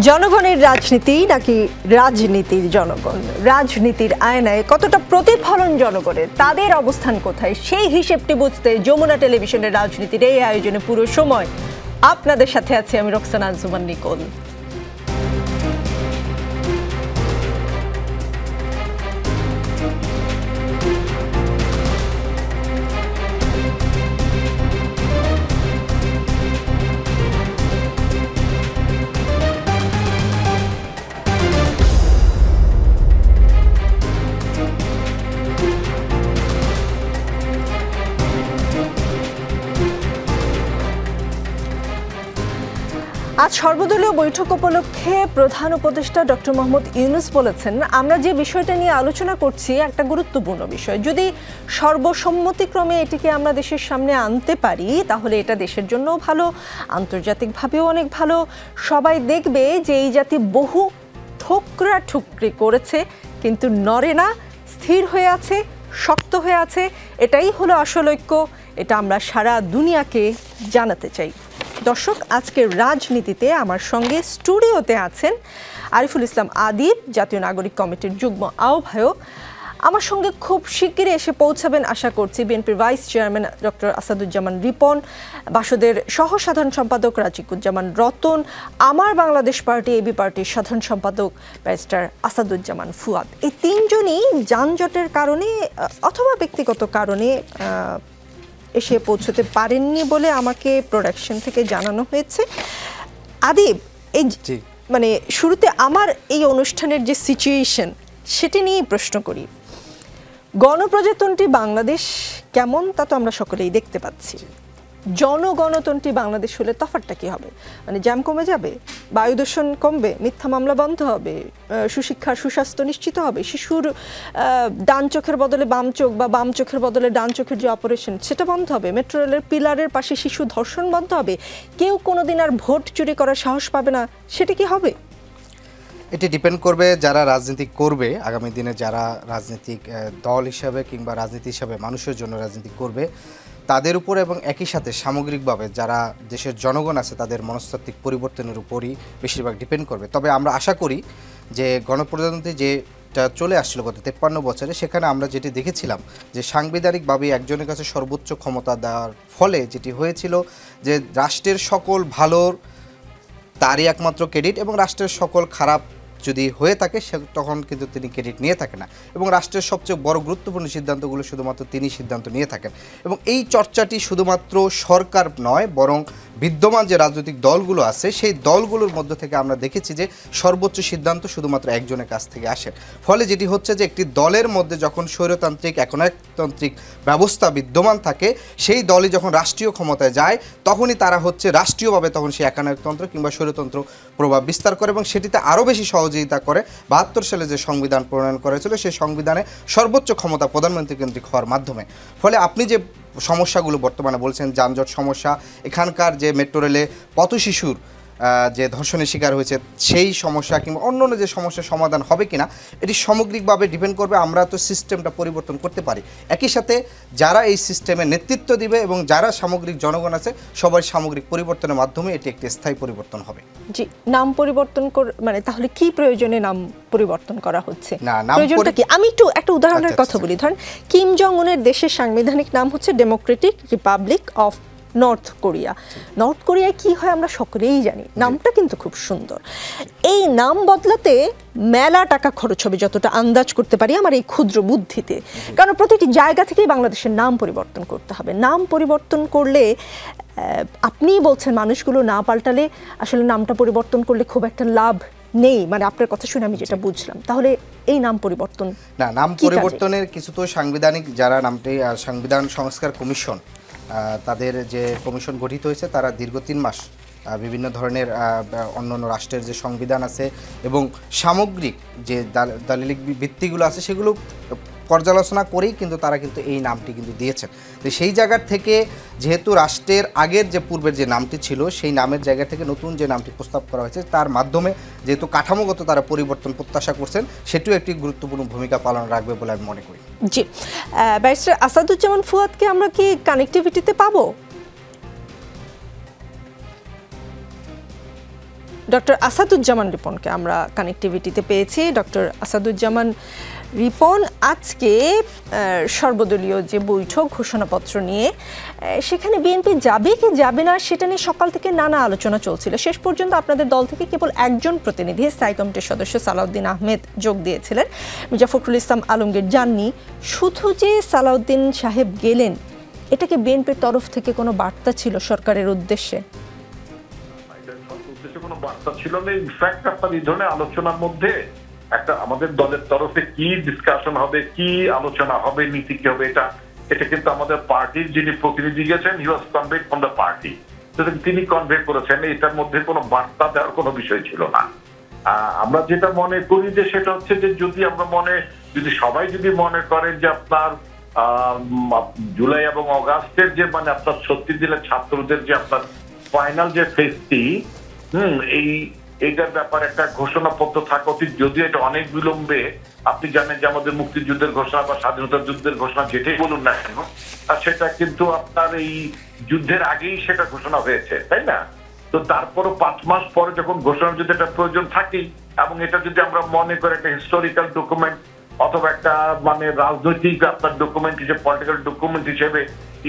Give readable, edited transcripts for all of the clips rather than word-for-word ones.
জনগণের রাজনীতি নাকি রাজনীতির জনগণ? রাজনীতির আয়নায় কতটা প্রতিফলন জনগণের, তাদের অবস্থান কোথায়, সেই হিসেবটি বুঝতে যমুনা টেলিভিশনের রাজনীতির এই আয়োজনে পুরো সময় আপনাদের সাথে আছি আমি রোকসানা আঞ্জুমান নিকোল। আজ সর্বদলীয় বৈঠক উপলক্ষে প্রধান উপদেষ্টা ডক্টর মোহাম্মদ ইউনূস বলেছেন, আমরা যে বিষয়টা নিয়ে আলোচনা করছি একটা গুরুত্বপূর্ণ বিষয়। যদি সর্বসম্মতিক্রমে এটিকে আমরা দেশের সামনে আনতে পারি তাহলে এটা দেশের জন্যও ভালো, আন্তর্জাতিকভাবেও অনেক ভালো। সবাই দেখবে যে এই জাতি বহু ঠোকরা ঠুকরি করেছে কিন্তু নড়ে না, স্থির হয়ে আছে, শক্ত হয়ে আছে। এটাই হলো আসল ঐক্য। এটা আমরা সারা দুনিয়াকে জানাতে চাই। দর্শক, আজকের রাজনীতিতে আমার সঙ্গে স্টুডিওতে আছেন আরিফুল ইসলাম আদিব, জাতীয় নাগরিক কমিটির যুগ্ম আহ্বায়ক। আমার সঙ্গে খুব শিগগিরই এসে পৌঁছাবেন আশা করছি বিএনপির vice chairman doctor Asaduzzaman Ripon, বাসদের সহ সাধারণ সম্পাদক রাজিকুজ্জামান রতন, আমার বাংলাদেশ পার্টি এবি পার্টির সাধারণ সম্পাদক ব্যারিস্টার আসাদুজ্জামান ফুয়াদ। এই তিনজনই যানজটের কারণে অথবা ব্যক্তিগত কারণে এসে পৌঁছতে পারেননি বলে আমাকে প্রোডাকশন থেকে জানানো হয়েছে। আদিব, এই মানে শুরুতে আমার এই অনুষ্ঠানের যে সিচুয়েশন সেটি নিয়ে প্রশ্ন করি। গণপ্রজাতন্ত্রী বাংলাদেশ কেমন তা তো আমরা সকলেই দেখতে পাচ্ছি। জনগণতন্ত্রী বাংলাদেশ হলে তফাৎটা কি হবে? মানে জ্যাম কমে যাবে, বায়ু দূষণ কমবে, মিথ্যা মামলা বন্ধ হবে, সুশিক্ষার সুস্বাস্থ্য নিশ্চিত হবে, শিশুর ডান চোখের বদলে বাম চোখ বা বাম চোখের বদলে ডান চোখের যে অপারেশন সেটা বন্ধ হবে, মেট্রো রেলের পিলারের পাশে শিশু ধর্ষণ বন্ধ হবে, কেউ কোনোদিন আর ভোট চুরি করার সাহস পাবে না, সেটা কি হবে? এটি ডিপেন্ড করবে যারা রাজনীতি করবে, আগামী দিনে যারা রাজনৈতিক দল হিসাবে কিংবা রাজনীতি হিসাবে মানুষের জন্য রাজনীতি করবে তাদের উপর, এবং একই সাথে সামগ্রিকভাবে যারা দেশের জনগণ আছে তাদের মনস্তাত্ত্বিক পরিবর্তনের উপরই বেশিরভাগ ডিপেন্ড করবে। তবে আমরা আশা করি যে গণপ্রজাতন্ত্রী যেটা চলে আসছিল গত 53 বছরে, সেখানে আমরা যেটি দেখেছিলাম যে সাংবিধানিকভাবে একজনের কাছে সর্বোচ্চ ক্ষমতা দেওয়ার ফলে যেটি হয়েছিল যে রাষ্ট্রের সকল ভালোর তারই একমাত্র ক্রেডিট, এবং রাষ্ট্রের সকল খারাপ যদি হয়ে থাকে তখন কিন্তু তিনি ক্রেডিট নিয়ে থাকেন না, এবং রাষ্ট্রের সবচেয়ে বড় গুরুত্বপূর্ণ সিদ্ধান্তগুলো শুধুমাত্র তিনি সিদ্ধান্ত নিয়ে থাকেন। এবং এই চর্চাটি শুধুমাত্র সরকার নয়, বরং বিদ্যমান যে রাজনৈতিক দলগুলো আছে সেই দলগুলোর মধ্য থেকে আমরা দেখেছি যে সর্বোচ্চ সিদ্ধান্ত শুধুমাত্র একজনের কাছ থেকে আসে। ফলে যেটি হচ্ছে যে একটি দলের মধ্যে যখন স্বৈরতান্ত্রিক একনায়কতান্ত্রিক ব্যবস্থা বিদ্যমান থাকে, সেই দলই যখন রাষ্ট্রীয় ক্ষমতায় যায় তখনই তারা হচ্ছে রাষ্ট্রীয়ভাবে তখন সেই একনায়কতন্ত্র কিংবা স্বৈরতন্ত্র প্রভাব বিস্তার করে, এবং সেটিতে আরও বেশি সহযোগিতা করে 72 সালে যে সংবিধান প্রণয়ন করা হয়েছিল সেই সংবিধানে সর্বোচ্চ ক্ষমতা প্রধানমন্ত্রী কেন্দ্রিক হওয়ার মাধ্যমে। ফলে আপনি যে সমস্যাগুলো বর্তমানে বলছেন, যানজট সমস্যা, এখানকার যে মেট্রো রেলে পথ শিশুর যে ধর্ষণের শিকার হয়েছে সেই সমস্যা কিংবা অন্যান্য যে সমস্যার সমাধান হবে কিনা, এটি সামগ্রিকভাবে ডিপেন্ড করবে। আমরা তো সিস্টেমটা পরিবর্তন করতে পারি, একই সাথে যারা এই সিস্টেমে নেতৃত্ব দিবে এবং যারা সামগ্রিক জনগণ আছে সবার সামগ্রিক পরিবর্তনের মাধ্যমে এটি একটি স্থায়ী পরিবর্তন হবে। জি, নাম পরিবর্তন মানে তাহলে কি প্রয়োজনে নাম পরিবর্তন করা হচ্ছে? প্রয়োজনটা কি? আমি একটু একটা উদাহরণের কথা বলি। ধরেন কিম জং উনের দেশের সাংবিধানিক নাম হচ্ছে Democratic Republic of north Korea. North কোরিয়ায় কি হয় আমরা সকলেই জানি, নামটা কিন্তু খুব সুন্দর। এই নাম বদলাতে মেলা টাকা খরচ হবে যতটা আন্দাজ করতে পারি আমার এই ক্ষুদ্র বুদ্ধিতে, কারণ প্রতিটি জায়গা থেকেই বাংলাদেশের নাম পরিবর্তন করতে হবে। নাম পরিবর্তন করলে আপনিই বলছেন মানুষগুলো না পাল্টালে আসলে নামটা পরিবর্তন করলে খুব একটা লাভ নেই, মানে আপনার কথা শুনে আমি যেটা বুঝলাম। তাহলে এই নাম পরিবর্তন না, নাম পরিবর্তনের কিছু তো সাংবিধানিক যারা নামটি সংবিধান সংস্কার কমিশন, তাদের যে কমিশন গঠিত হয়েছে তারা দীর্ঘ 3 মাস বিভিন্ন ধরনের অন্যান্য রাষ্ট্রের যে সংবিধান আছে এবং সামগ্রিক যে দালিলিক ভিত্তিগুলো আছে সেগুলো পর্যালোচনা করেই কিন্তু তারা কিন্তু এই নামটি কিন্তু দিয়েছেন। তো সেই জায়গার থেকে যেহেতু রাষ্ট্রের আগের যে পূর্বের যে নামটি ছিল সেই নামের জায়গা থেকে নতুন যে নামটি প্রস্তাব করা হয়েছে তার মাধ্যমে যেহেতু কাঠামোগত তারা পরিবর্তন প্রত্যাশা করছেন, সেটিও একটি গুরুত্বপূর্ণ ভূমিকা পালন রাখবে বলে আমি মনে করি। জি, ব্যারিস্টার আসাদুজ্জামান ফুয়াদকে আমরা কি কানেক্টিভিটিতে পাবো? ডক্টর আসাদুজ্জামান রিপনকে আমরা কানেক্টিভিটিতে পেয়েছি। ডক্টর আসাদুজ্জামান রিপন, আজকে সর্বদলীয় যে বৈঠক ঘোষণাপত্র নিয়ে, সেখানে বিএনপি যাবে কি যাবে না সেটা নিয়ে সকাল থেকে নানা আলোচনা চলছিল। শেষ পর্যন্ত আপনাদের দল থেকে কেবল একজন প্রতিনিধি, স্থায়ী কমিটির সদস্য সালাউদ্দিন আহমেদ যোগ দিয়েছিলেন, মির্জা ফখরুল ইসলাম আলমগীর যাননি। শুধু যে সালাউদ্দিন সাহেব গেলেন, এটা কি বিএনপির তরফ থেকে কোনো বার্তা ছিল সরকারের উদ্দেশ্যে? কোনো বার্তা ছিল না। ইনফ্যাক্ট আপনার এই ধরনের আলোচনার মধ্যে একটা আমাদের দলের তরফে কি ডিসকাশন হবে, কি আলোচনা হবে, নীতি কি হবে, এটা কিন্তু আমাদের পার্টির যিনি প্রতিনিধি গেছেন, হি ওয়াজ কনভেড ফ্রম দ্য পার্টি, তিনি কনভে করেছেন। এটার মধ্যে কোনো বার্তা দেওয়ার কোনো বিষয় ছিল না। আমরা যেটা মনে করি যে সেটা হচ্ছে যে যদি সবাই মনে করে যে আপনার জুলাই এবং অগাস্টের যে আপনার 36 দিনের ছাত্রদের যে আপনার ফাইনাল যে ফেজটি, এইটার ব্যাপারে একটা ঘোষণাপত্র থাকা উচিত। যদিও এটা অনেক বিলম্বে, আপনি জানেন যে আমাদের মুক্তিযুদ্ধের ঘোষণা বা স্বাধীনতা যুদ্ধের ঘোষণা যেটাই বলুন না কেন, সেটা কিন্তু আপনার এই যুদ্ধের আগেই সেটা ঘোষণা হয়েছে, তাই না? তো তারপরও 5 মাস পরে যখন ঘোষণার যদি একটা প্রয়োজন থাকেই, এবং এটা যদি আমরা মনে করি একটা হিস্টোরিক্যাল ডকুমেন্ট অথবা একটা রাজনৈতিক আপনার ডকুমেন্ট হিসেবে, পলিটিক্যাল ডকুমেন্ট হিসেবে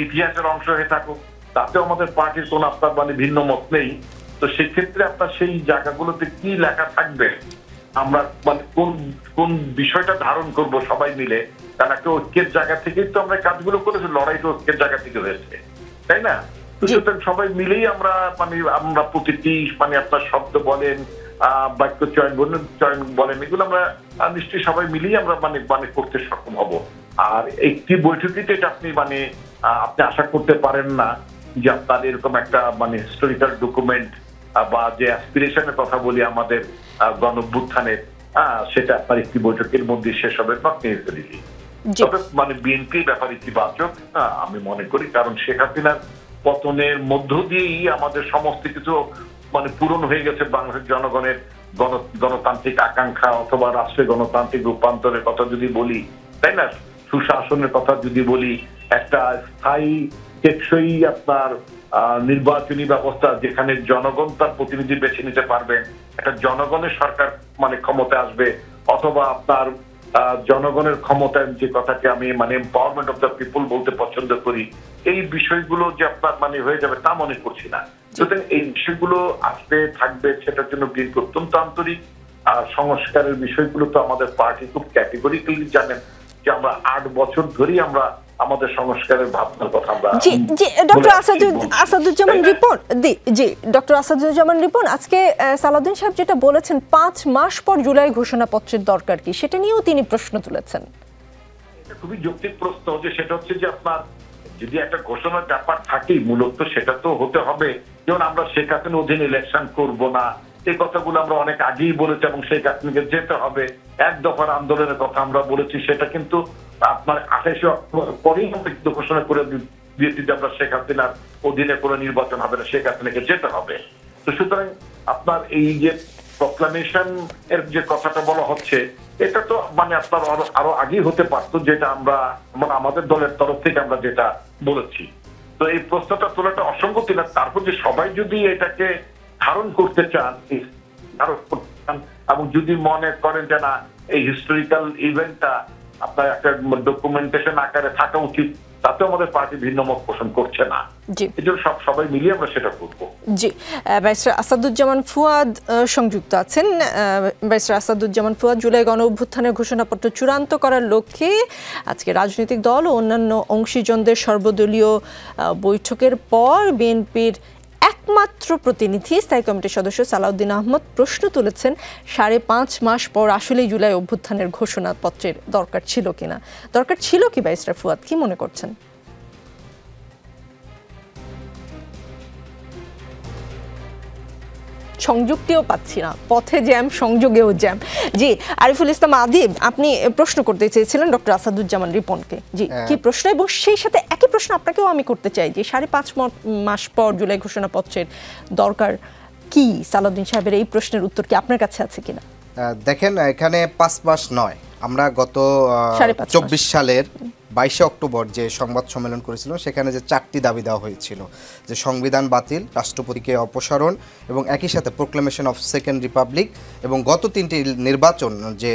ইতিহাসের অংশ হয়ে থাকুক, তাতে আমাদের পার্টির কোনো আপনার ভিন্ন মত নেই। তো সেক্ষেত্রে আপনার সেই জায়গাগুলোতে কি লেখা থাকবে, আমরা কোন বিষয়টা ধারণ করব সবাই মিলে, কারণ একটা ঐক্যের জায়গা থেকেই তো আমরা কাজগুলো করেছি, লড়াইটা ঐক্যের জায়গা থেকে হয়েছে, তাই না? তো সুতরাং সবাই মিলেই আমরা প্রতিটি আপনার শব্দ বলেন, বাক্য চয়ন বলেন, এগুলো আমরা নিশ্চয়ই সবাই মিলেই আমরা করতে সক্ষম হব। আর একটি বৈঠকে এটা আপনি আশা করতে পারেন না যে আপনার এরকম একটা হিস্টোরিক্যাল ডকুমেন্ট বা যে অ্যাসপিরেশনের কথা বলি আমাদের গণঅভ্যুত্থানের, সেটা আপনার একটি বৈঠকের মধ্যে শেষ হবে নট নেসেসারিলি। তবে বিএনপি ব্যাপারে ইতিবাচক আমি মনে করি, কারণ শেখ হাসিনার পতনের মধ্য দিয়েই আমাদের সমস্ত কিছু পূরণ হয়ে গেছে। বাংলাদেশের জনগণের গণতান্ত্রিক আকাঙ্ক্ষা অথবা রাষ্ট্রের গণতান্ত্রিক রূপান্তরের কথা যদি বলি, তাই না, সুশাসনের কথা যদি বলি, একটা স্থায়ী টেকসই আপনার নির্বাচনী ব্যবস্থা যেখানে জনগণ তার প্রতিনিধি বেছে নিতে পারবেন, একটা জনগণের সরকার ক্ষমতা আসবে, অথবা আপনার জনগণের ক্ষমতায়, যে কথাকে আমি এম্পাওয়ারমেন্ট অফ দ্য পিপল বলতে পছন্দ করি, এই বিষয়গুলো যে আপনার হয়ে যাবে তা মনে করছি না। সুতরাং এই বিষয়গুলো আসবে, থাকবে, সেটার জন্য বিএনপি অত্যন্ত আন্তরিক। আর সংস্কারের বিষয়গুলো তো আমাদের পার্টি খুব ক্যাটেগরিক্যালি জানেন যে আমরা 8 বছর ধরেই আমরা আমাদের সংস্কারের ভাবনার কথা আমরা ডক্টর আসাদুজ্জামান রিপন, আজকে সালাউদ্দিন সাহেব যেটা বলেছেন 5 মাস পর জুলাই ঘোষণাপত্রের দরকার কি, সেটা নিয়েও তিনি প্রশ্ন তুলেছেন। এটা খুবই যৌক্তিক প্রশ্ন, যে সেটা হচ্ছে যে আপনার যদি একটা ঘোষণার ব্যাপার থাকে, মূলত সেটা তো হতে হবে। যেমন আমরা শেখ হাসিনার অধীনে ইলেকশন করব না, এই কথাগুলো আমরা অনেক আগেই বলেছি, এবং শেখ হাসিনাকে যেতে হবে, 1 দফার আন্দোলনের কথা আমরা বলেছি। সেটা কিন্তু আপনার 28 অক্টোবর পরেই আমরা ঘোষণা করে দিয়েছি যে আমরা শেখ হাসিনার অধীনে কোনো নির্বাচন হবে না, শেখ হাসিনাকে যেতে হবে। তো সুতরাং আপনার এই যে প্রক্লামেশন এর যে কথাটা বলা হচ্ছে, এটা তো আপনার আরো আগেই হতে পারতো, যেটা আমরা আমাদের দলের তরফ থেকে আমরা যেটা বলেছি। তো এই প্রশ্নটা তোলাটা অসঙ্গতি না। তারপর যে সবাই যদি এটাকে ধারণ করতে চান এবং যদি মনে করেন যে না, এই হিস্টোরিক্যাল ইভেন্টটা আপনার একটা ডকুমেন্টেশন আকারে থাকা উচিত, তাতে আমাদের পার্টি ভিন্ন মত পোষণ করছে না। এজন্য সবাই মিলিয়ে আমরা সেটা করব। জি, ব্যারিস্টার আসাদুজ্জামান ফুয়াদ সংযুক্ত আছেন। ব্যারিস্টার আসাদুজ্জামান ফুয়াদ, জুলাই গণ অভ্যুত্থানের ঘোষণাপত্র চূড়ান্ত করার লক্ষ্যে আজকে রাজনৈতিক দল ও অন্যান্য অংশীজনদের সর্বদলীয় বৈঠকের পর বিএনপির একমাত্র প্রতিনিধি, স্থায়ী কমিটির সদস্য সালাউদ্দিন আহমেদ প্রশ্ন তুলেছেন 5.5 মাস পর আসলে জুলাই অভ্যুত্থানের ঘোষণাপত্রের দরকার ছিল কিনা। দরকার ছিল কি ব্যারিস্টার ফুয়াদ, কি মনে করছেন? সংযুক্তিও পাচ্ছি না, পথে জ্যাম, সংযোগেও জ্যাম। জি, আরিফুল ইসলাম আদিব, আপনি প্রশ্ন করতে চেয়েছিলেন ডক্টর আসাদুজ্জামান রিপনকে। জি, কি প্রশ্ন? এবং সেই সাথে একই প্রশ্ন আপনাকেও আমি করতে চাই যে 5.5 মাস পর জুলাই ঘোষণাপত্রের দরকার কি, সালাউদ্দিন সাহেবের এই প্রশ্নের উত্তর কি আপনার কাছে আছে কিনা? দেখেন, এখানে 5 মাস নয়, আমরা গত 24 সালের 22শে অক্টোবর যে সংবাদ সম্মেলন করেছিলাম সেখানে যে 4টি দাবি দেওয়া হয়েছিল, যে সংবিধান বাতিল, রাষ্ট্রপতিকে অপসারণ এবং একই সাথে প্রোক্লেমেশন অফ সেকেন্ড রিপাবলিক এবং গত 3টি নির্বাচন যে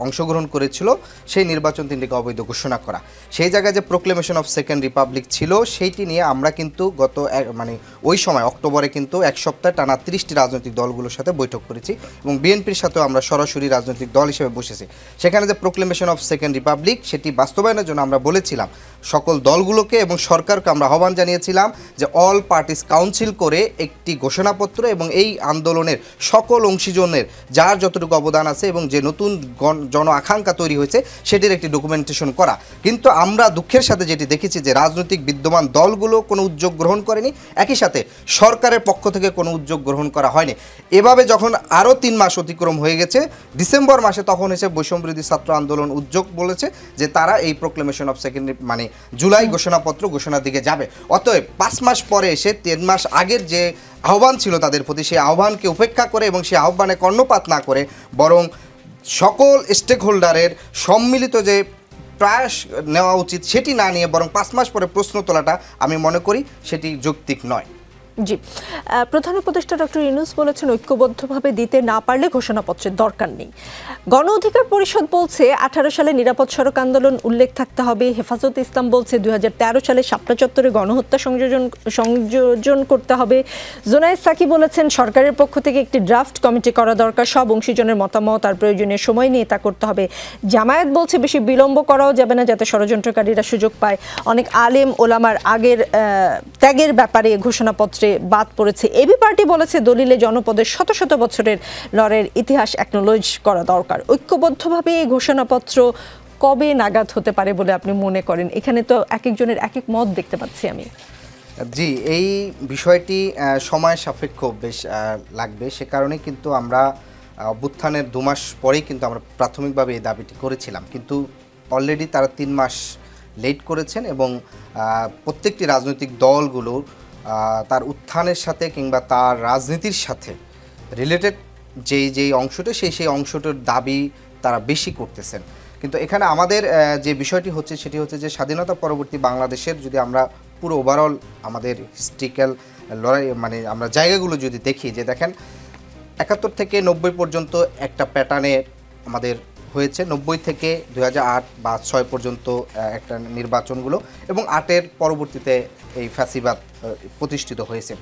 অংশগ্রহণ করেছিল সেই নির্বাচন 3টিকে অবৈধ ঘোষণা করা। সেই জায়গায় যে প্রোক্লেমেশন অফ সেকেন্ড রিপাবলিক ছিল সেইটি নিয়ে আমরা কিন্তু গত ওই সময় অক্টোবরে কিন্তু এক সপ্তাহে টানা 30টি রাজনৈতিক দলগুলোর সাথে বৈঠক করেছি এবং বিএনপির সাথেও আমরা সরাসরি রাজনৈতিক দল হিসেবে বসেছি। সেখানে যে প্রোক্লেমেশন অফ সেকেন্ড রিপাবলিক সেটি বাস্তবায়নের জন্য আমরা বলেছিলাম সকল দলগুলোকে এবং সরকারকে আমরা আহ্বান জানিয়েছিলাম যে অল পার্টিস কাউন্সিল করে একটি ঘোষণাপত্র এবং এই আন্দোলনের সকল অংশীজনের যার যতটুকু অবদান আছে এবং যে নতুন জন আকাঙ্ক্ষা তৈরি হয়েছে সেটির একটি ডকুমেন্টেশন করা। কিন্তু আমরা দুঃখের সাথে যেটি দেখেছি যে রাজনৈতিক বিদ্যমান দলগুলো কোনো উদ্যোগ গ্রহণ করেনি, একই সাথে সরকারের পক্ষ থেকে কোনো উদ্যোগ গ্রহণ করা হয়নি। এভাবে যখন আরও 3 মাস অতিক্রম হয়ে গেছে ডিসেম্বর মাসে, তখন এসে বৈষম্যবিরোধী ছাত্র আন্দোলন উদ্যোগ বলেছে যে তারা এই প্রোক্লেমেশন অফ সেকেন্ড জুলাই ঘোষণাপত্র ঘোষণার দিকে যাবে। অতএব 5 মাস পরে এসে 3 মাস আগের যে আহ্বান ছিল তাদের প্রতি, সেই আহ্বানকে উপেক্ষা করে এবং সেই আহ্বানে কর্ণপাত না করে বরং সকল স্টেক হোল্ডারের সম্মিলিত যে প্রয়াস নেওয়া উচিত সেটি না নিয়ে বরং 5 মাস পরে প্রশ্ন তোলাটা আমি মনে করি সেটি যৌক্তিক নয়। জি, প্রধান উপদেষ্টা ডক্টর ইউনূস বলেছেন ঐক্যবদ্ধভাবে দিতে না পারলে ঘোষণাপত্রের দরকার নেই। গণ অধিকার পরিষদ বলছে 18 সালে নিরাপদ সড়ক আন্দোলন উল্লেখ থাকতে হবে। হেফাজতে ইসলাম বলছে 2013 সালে শাপলা চত্বরে গণহত্যা সংযোজন করতে হবে। জোনায়েদ সাকি বলেছেন সরকারের পক্ষ থেকে একটি ড্রাফট কমিটি করা দরকার, সব অংশীজনের মতামত আর প্রয়োজনীয় সময় নিয়ে তা করতে হবে। জামায়াত বলছে বেশি বিলম্ব করাও যাবে না যাতে ষড়যন্ত্রকারীরা সুযোগ পায়। অনেক আলেম ওলামার আগের ত্যাগের ব্যাপারে ঘোষণাপত্র বাদ পড়েছে। এবি পার্টি বলেছে দলিলে জনপদের শত শত বছরের লড়াইয়ের ইতিহাস অ্যাকনোলজ করা দরকার। ঐক্যবদ্ধভাবে এই ঘোষণাপত্র কবে নাগাদ হতে পারে বলে আপনি মনে করেন? এখানে তো এক একজনের এক এক মত দেখতে পাচ্ছি আমি। জি, এই বিষয়টি সময় সাপেক্ষ বেশ লাগবে। সে কারণে কিন্তু আমরা অভ্যুত্থানের 2 মাস পরেই কিন্তু আমরা প্রাথমিকভাবে এই দাবিটি করেছিলাম, কিন্তু অলরেডি তারা 3 মাস লেট করেছেন এবং প্রত্যেকটি রাজনৈতিক দলগুলো তার উত্থানের সাথে কিংবা তার রাজনীতির সাথে রিলেটেড যেই অংশটা সেই অংশটার দাবি তারা বেশি করতেছেন। কিন্তু এখানে আমাদের যে বিষয়টি হচ্ছে সেটি হচ্ছে যে স্বাধীনতা পরবর্তী বাংলাদেশের যদি আমরা পুরো ওভারঅল আমাদের হিস্ট্রিক্যাল লড়াই আমরা জায়গাগুলো যদি দেখি, যে দেখেন 71 থেকে 90 পর্যন্ত একটা প্যাটার্নে আমাদের হয়েছে, 90 থেকে 2008 বা 6 পর্যন্ত একটা নির্বাচনগুলো এবং 8-এর পরবর্তীতে এই ফ্যাসিবাদ প্রতিষ্ঠিত হয়েছে।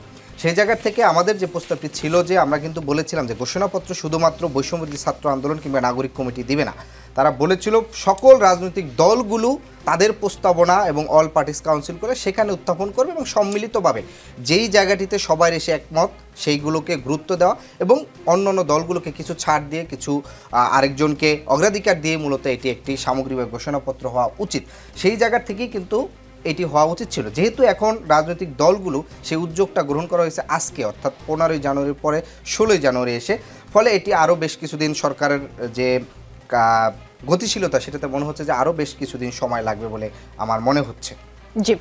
সেই জায়গা থেকে আমাদের যে প্রস্তাবটি ছিল যে আমরা কিন্তু বলেছিলাম যে ঘোষণাপত্র শুধুমাত্র বৈষম্যবিরোধী ছাত্র আন্দোলন কিংবা নাগরিক কমিটি দিবে না, তারা বলেছিল সকল রাজনৈতিক দলগুলো তাদের প্রস্তাবনা এবং অল পার্টিস কাউন্সিল করে সেখানে উত্থাপন করবে এবং সম্মিলিতভাবে যেই জায়গাটিতে সবাই এসে একমত সেইগুলোকে গুরুত্ব দেওয়া এবং অন্যান্য দলগুলোকে কিছু ছাড় দিয়ে কিছু আরেকজনকে অগ্রাধিকার দিয়ে মূলত এটি একটি সামগ্রিক ঘোষণাপত্র হওয়া উচিত। সেই জায়গা থেকেই কিন্তু এটি হওয়া উচিত ছিল। যেহেতু এখন রাজনৈতিক দলগুলো সেই উদ্যোগটা গ্রহণ করা হয়েছে আজকে, অর্থাৎ 15ই জানুয়ারির পরে 16ই জানুয়ারি এসে, ফলে এটি আরও বেশ কিছুদিন সরকারের যে গতিশীলতা সেটাতে মনে হচ্ছে যে আরও বেশ কিছুদিন সময় লাগবে বলে আমার মনে হচ্ছে। জি,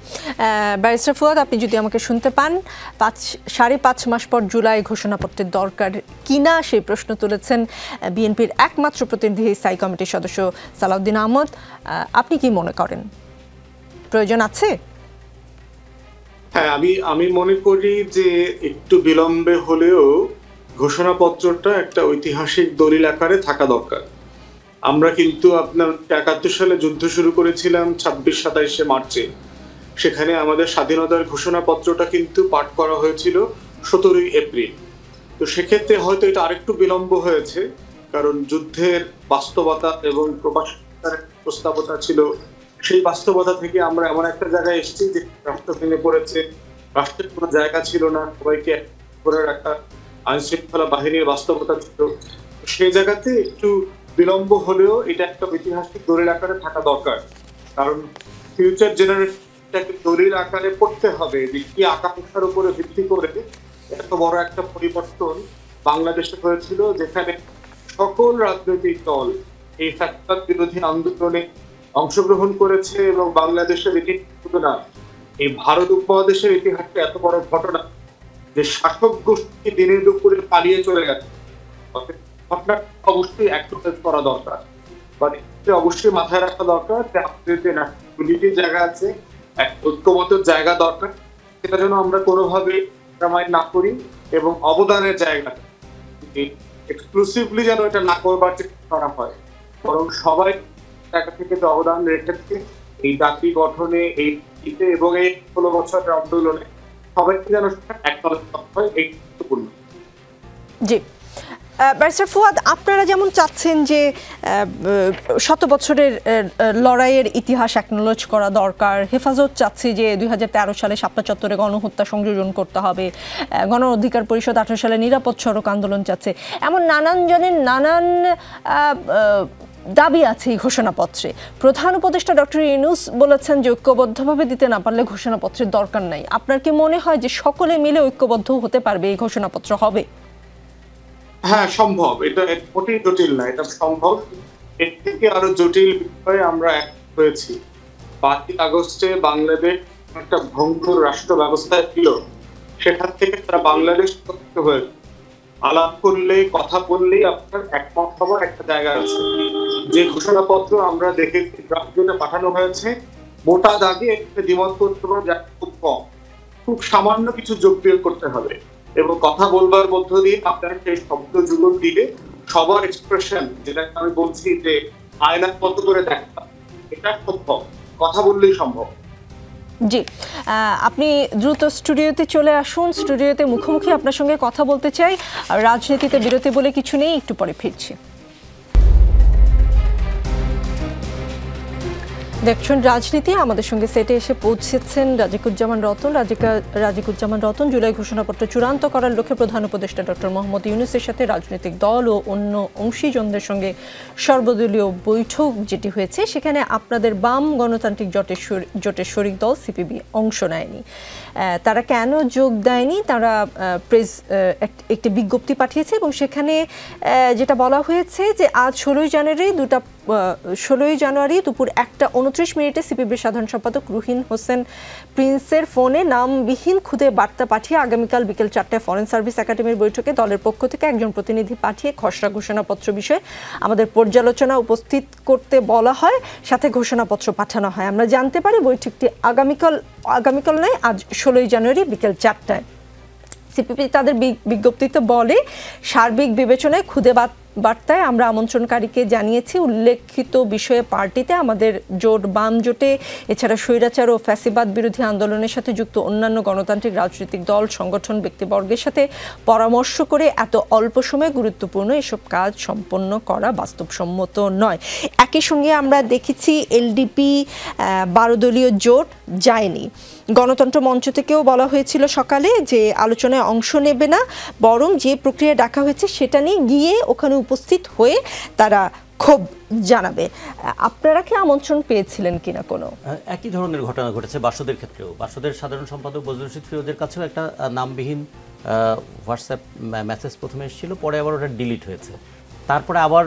ব্যারিস্টার ফুয়াদ, আপনি যদি আমাকে শুনতে পান, 5.5 মাস পর জুলাই ঘোষণাপত্রের দরকার কিনা সেই প্রশ্ন তুলেছেন বিএনপির একমাত্র প্রতিনিধি স্থায়ী কমিটির সদস্য সালাউদ্দিন আহমদ। আপনি কি মনে করেন প্রয়োজন আছে? হ্যাঁ, আমি মনে করি যে একটু বিলম্বে হলেও ঘোষণাপত্রটা একটা ঐতিহাসিক দলিল আকারে থাকা দরকার। আমরা কিন্তু আপনার 71 সালে যুদ্ধ শুরু করেছিলাম 26-27 মার্চে, সেখানে আমাদের স্বাধীনতার ঘোষণাপত্রটা কিন্তু পাঠ করা হয়েছিল 17 এপ্রিল। তো সেক্ষেত্রে হয়তো এটা আরেকটু বিলম্ব হয়েছে, কারণ যুদ্ধের বাস্তবতা এবং প্রস্তাবতা ছিল, সেই বাস্তবতা থেকে আমরা এমন একটা জায়গায় এসেছি যে রাষ্ট্র ভেঙে পড়েছে, রাষ্ট্রের কোনো জায়গা ছিল না, সবাইকে করে একটা আইন শৃঙ্খলা বাহিনীর বাস্তবতা ছিল। সেই জায়গাতে একটু বিলম্ব হলেও এটা একটা ঐতিহাসিক দলিল আকারে থাকা দরকার, কারণ ফিউচার জেনারেশনটাকে দলিল আকারে পড়তে হবে যে কি আকাঙ্ক্ষার উপরে ভিত্তি করে এত বড় একটা পরিবর্তন বাংলাদেশে হয়েছিল, যেখানে সকল রাজনৈতিক দল এই ফ্যাসিবাদ বিরোধী আন্দোলনে অংশগ্রহণ করেছে এবং বাংলাদেশের ইতিহাস শুধু না, এই ভারত উপমহাদেশের ইতিহাসে এত বড় ঘটনা যে শাসক গোষ্ঠী দিনের দুপুরে পালিয়ে চলে গেছে, ঘটনা অবশ্যই অ্যাকনোলেজ করা দরকার, অবশ্যই মাথায় রাখা দরকার যে আপনি ইউনিটির জায়গা আছে, এক ঐক্যবদ্ধ জায়গা দরকার, সেটা যেন আমরা কোনোভাবে কম্প্রোমাইজ না করি এবং অবদানের জায়গা এক্সক্লুসিভলি যেন এটা না করবার চেষ্টা করা হয়, বরং সবাই জায়গা থেকে যে অবদান রেখেছে এই জাতি গঠনে, এই এবং এই 16 বছরের আন্দোলনে সবাইকে যেন একতলায় হয়, এই গুরুত্বপূর্ণ। জি, ব্যারিস্টার ফুয়াদ, আপনারা যেমন চাচ্ছেন যে 100 বছরের লড়াইয়ের ইতিহাস অ্যাকনোলেজ করা দরকার, হেফাজত চাচ্ছে যে 2013 সালে শাপলা চত্বরে গণহত্যা সংযোজন করতে হবে, গণ অধিকার পরিষদ 18 সালে নিরাপদ সড়ক আন্দোলন চাচ্ছে, এমন নানান জনের নানান দাবি আছে এই ঘোষণাপত্রে। প্রধান উপদেষ্টা ডক্টর ইউনূস বলেছেন যে ঐক্যবদ্ধভাবে দিতে না পারলে ঘোষণাপত্রের দরকার নাই। আপনার কি মনে হয় যে সকলে মিলে ঐক্যবদ্ধ হতে পারবে, এই ঘোষণাপত্র হবে? হ্যাঁ, সম্ভব। এটা মোটেই জটিল না, এটা সম্ভব। এর থেকে আরো জটিল বিষয়ে আমরা এক হয়েছি। 5 আগস্টে বাংলাদেশ একটা ভঙ্গুর রাষ্ট্র ব্যবস্থায় ছিল, সেখান থেকে তারা বাংলাদেশ হয়ে আলাপ করলে, কথা বললেই আপনার একমত হওয়ার একটা জায়গা আছে। যে ঘোষণাপত্র আমরা দেখেছি ড্রাফটে পাঠানো হয়েছে, মোটা দাগে একটা দ্বিমত করতে হবে, যা খুব কম, খুব সামান্য কিছু যোগ বিয়োগ করতে হবে এবং কথা বলবার মধ্য দিয়ে আপনার সেই শব্দ যুগল দিলে সবার এক্সপ্রেশন, যেটা আমি বলছি যে আয়নার মতো করে দেখা, এটা সম্ভব, কথা বললেই সম্ভব। জি, আপনি দ্রুত স্টুডিওতে চলে আসুন। স্টুডিওতে মুখোমুখি আপনার সঙ্গে কথা বলতে চাই। রাজনীতিতে বিরতি বলে কিছু নেই, একটু পরে ফিরছি। দেখছেন রাজনীতি। আমাদের সঙ্গে সেটে এসে পৌঁছেছেন রাজিকুজ্জামান রতন। জুলাই ঘোষণাপত্র চূড়ান্ত করার লক্ষ্যে প্রধান উপদেষ্টা ডক্টর মোহাম্মদ ইউনূসের সাথে রাজনৈতিক দল ও অন্য অংশীজনদের সঙ্গে সর্বদলীয় বৈঠক যেটি হয়েছে, সেখানে আপনাদের বাম গণতান্ত্রিক জোটের শরিক দল সিপিবি অংশ নেয়নি। তারা কেন যোগ দেয়নি? তারা প্রেস একটি বিজ্ঞপ্তি পাঠিয়েছে এবং সেখানে যেটা বলা হয়েছে যে আজ 16ই জানুয়ারি দুপুর 1:29 সিপিবির সাধারণ সম্পাদক রুহিন হোসেন প্রিন্সের ফোনে নামবিহীন খুদে বার্তা পাঠিয়ে আগামীকাল বিকেল 4টায় ফরেন সার্ভিস একাডেমির বৈঠকে দলের পক্ষ থেকে একজন প্রতিনিধি পাঠিয়ে খসড়া ঘোষণাপত্র বিষয়ে আমাদের পর্যালোচনা উপস্থিত করতে বলা হয়, সাথে ঘোষণাপত্র পাঠানো হয়। আমরা জানতে পারি বৈঠকটি আগামীকাল নয়, আজ 16ই জানুয়ারি বিকেল 4টায়। সিপিবি তাদের বিজ্ঞপ্তিতে বলে, সার্বিক বিবেচনায় খুদে বার্তায় আমরা আমন্ত্রণকারীকে জানিয়েছি উল্লেখিত বিষয়ে পার্টিতে, আমাদের জোট, বাম জোটে, এছাড়া স্বৈরাচার ও ফ্যাসিবাদ বিরোধী আন্দোলনের সাথে যুক্ত অন্যান্য গণতান্ত্রিক রাজনৈতিক দল, সংগঠন, ব্যক্তিবর্গের সাথে পরামর্শ করে এত অল্প সময়ে গুরুত্বপূর্ণ এসব কাজ সম্পন্ন করা বাস্তবসম্মত নয়। একই সঙ্গে আমরা দেখেছি এলডিপি 12 দলীয় জোট যায়নি। গণতন্ত্র মঞ্চ থেকেও বলা হয়েছিল সকালে যে আলোচনায় অংশ নেবে না, বরং যে প্রক্রিয়া ডাকা হয়েছে সেটা নিয়ে গিয়ে ওখানে উপস্থিত হয়ে তারা ক্ষোভ জানাবে। আপনারা কি আমন্ত্রণ পেয়েছিলেন কিনা? কোনো একই ধরনের ঘটনা ঘটেছে বাসদের ক্ষেত্রেও। বাসদের সাধারণ সম্পাদক বজলুর রশিদ ফিরোজের কাছেও একটা নামবিহীন হোয়াটসঅ্যাপ মেসেজ প্রথমে এসেছিল, পরে আবার ওটা ডিলিট হয়েছে, তারপরে আবার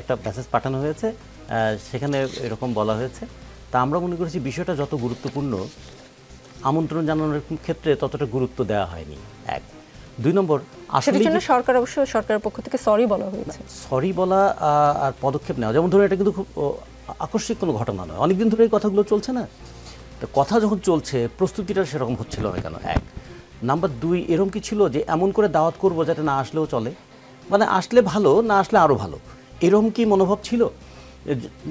একটা মেসেজ পাঠানো হয়েছে, সেখানে এরকম বলা হয়েছে। তা আমরা মনে করেছি বিষয়টা যত গুরুত্বপূর্ণ, আমন্ত্রণ জানানোর ক্ষেত্রে ততটা গুরুত্ব দেওয়া হয়নি। 1, 2 নম্বর, আসলে সরকার অবশ্য সরকারের পক্ষ থেকে সরি বলা হয়েছে। সরি বলা আর পদক্ষেপ নেওয়া, যেমন ধরুন এটা কিন্তু খুব আকস্মিক কোনো ঘটনা নয়, অনেকদিন ধরে এই কথাগুলো চলছে না। তো কথা যখন চলছে, প্রস্তুতিটা সেরকম হচ্ছিল না কেন? 1 নাম্বার 2, এরকম কি ছিল যে এমন করে দাওয়াত করবো যাতে না আসলেও চলে, মানে আসলে ভালো, না আসলে আরও ভালো, এরকম কি মনোভাব ছিল?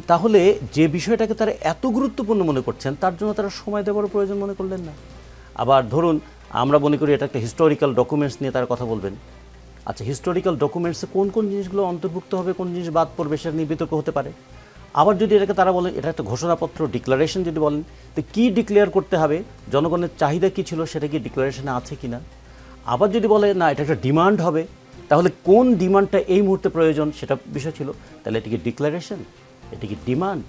তাহলে যে বিষয়টাকে তারা এত গুরুত্বপূর্ণ মনে করছেন, তার জন্য তারা সময় দেওয়ার প্রয়োজন মনে করলেন না। আবার ধরুন আমরা মনে করি এটা একটা হিস্টোরিক্যাল ডকুমেন্টস নিয়ে তারা কথা বলবেন। আচ্ছা, হিস্টোরিক্যাল ডকুমেন্টসে কোন কোন জিনিসগুলো অন্তর্ভুক্ত হবে, কোন জিনিস বাদ পড়বে, সেটা নিয়ে বিতর্ক হতে পারে। আবার যদি এটাকে তারা বলেন এটা একটা ঘোষণাপত্র, ডিক্লারেশন যদি বলেন, তো কী ডিক্লেয়ার করতে হবে, জনগণের চাহিদা কী ছিল সেটা কি ডিক্লারেশনে আছে কি না। আবার যদি বলে না এটা একটা ডিমান্ড হবে, তাহলে কোন ডিমান্ডটা এই মুহূর্তে প্রয়োজন সেটা বিষয় ছিল। তাহলে এটা কি ডিক্লারেশন, এটা কি ডিমান্ড,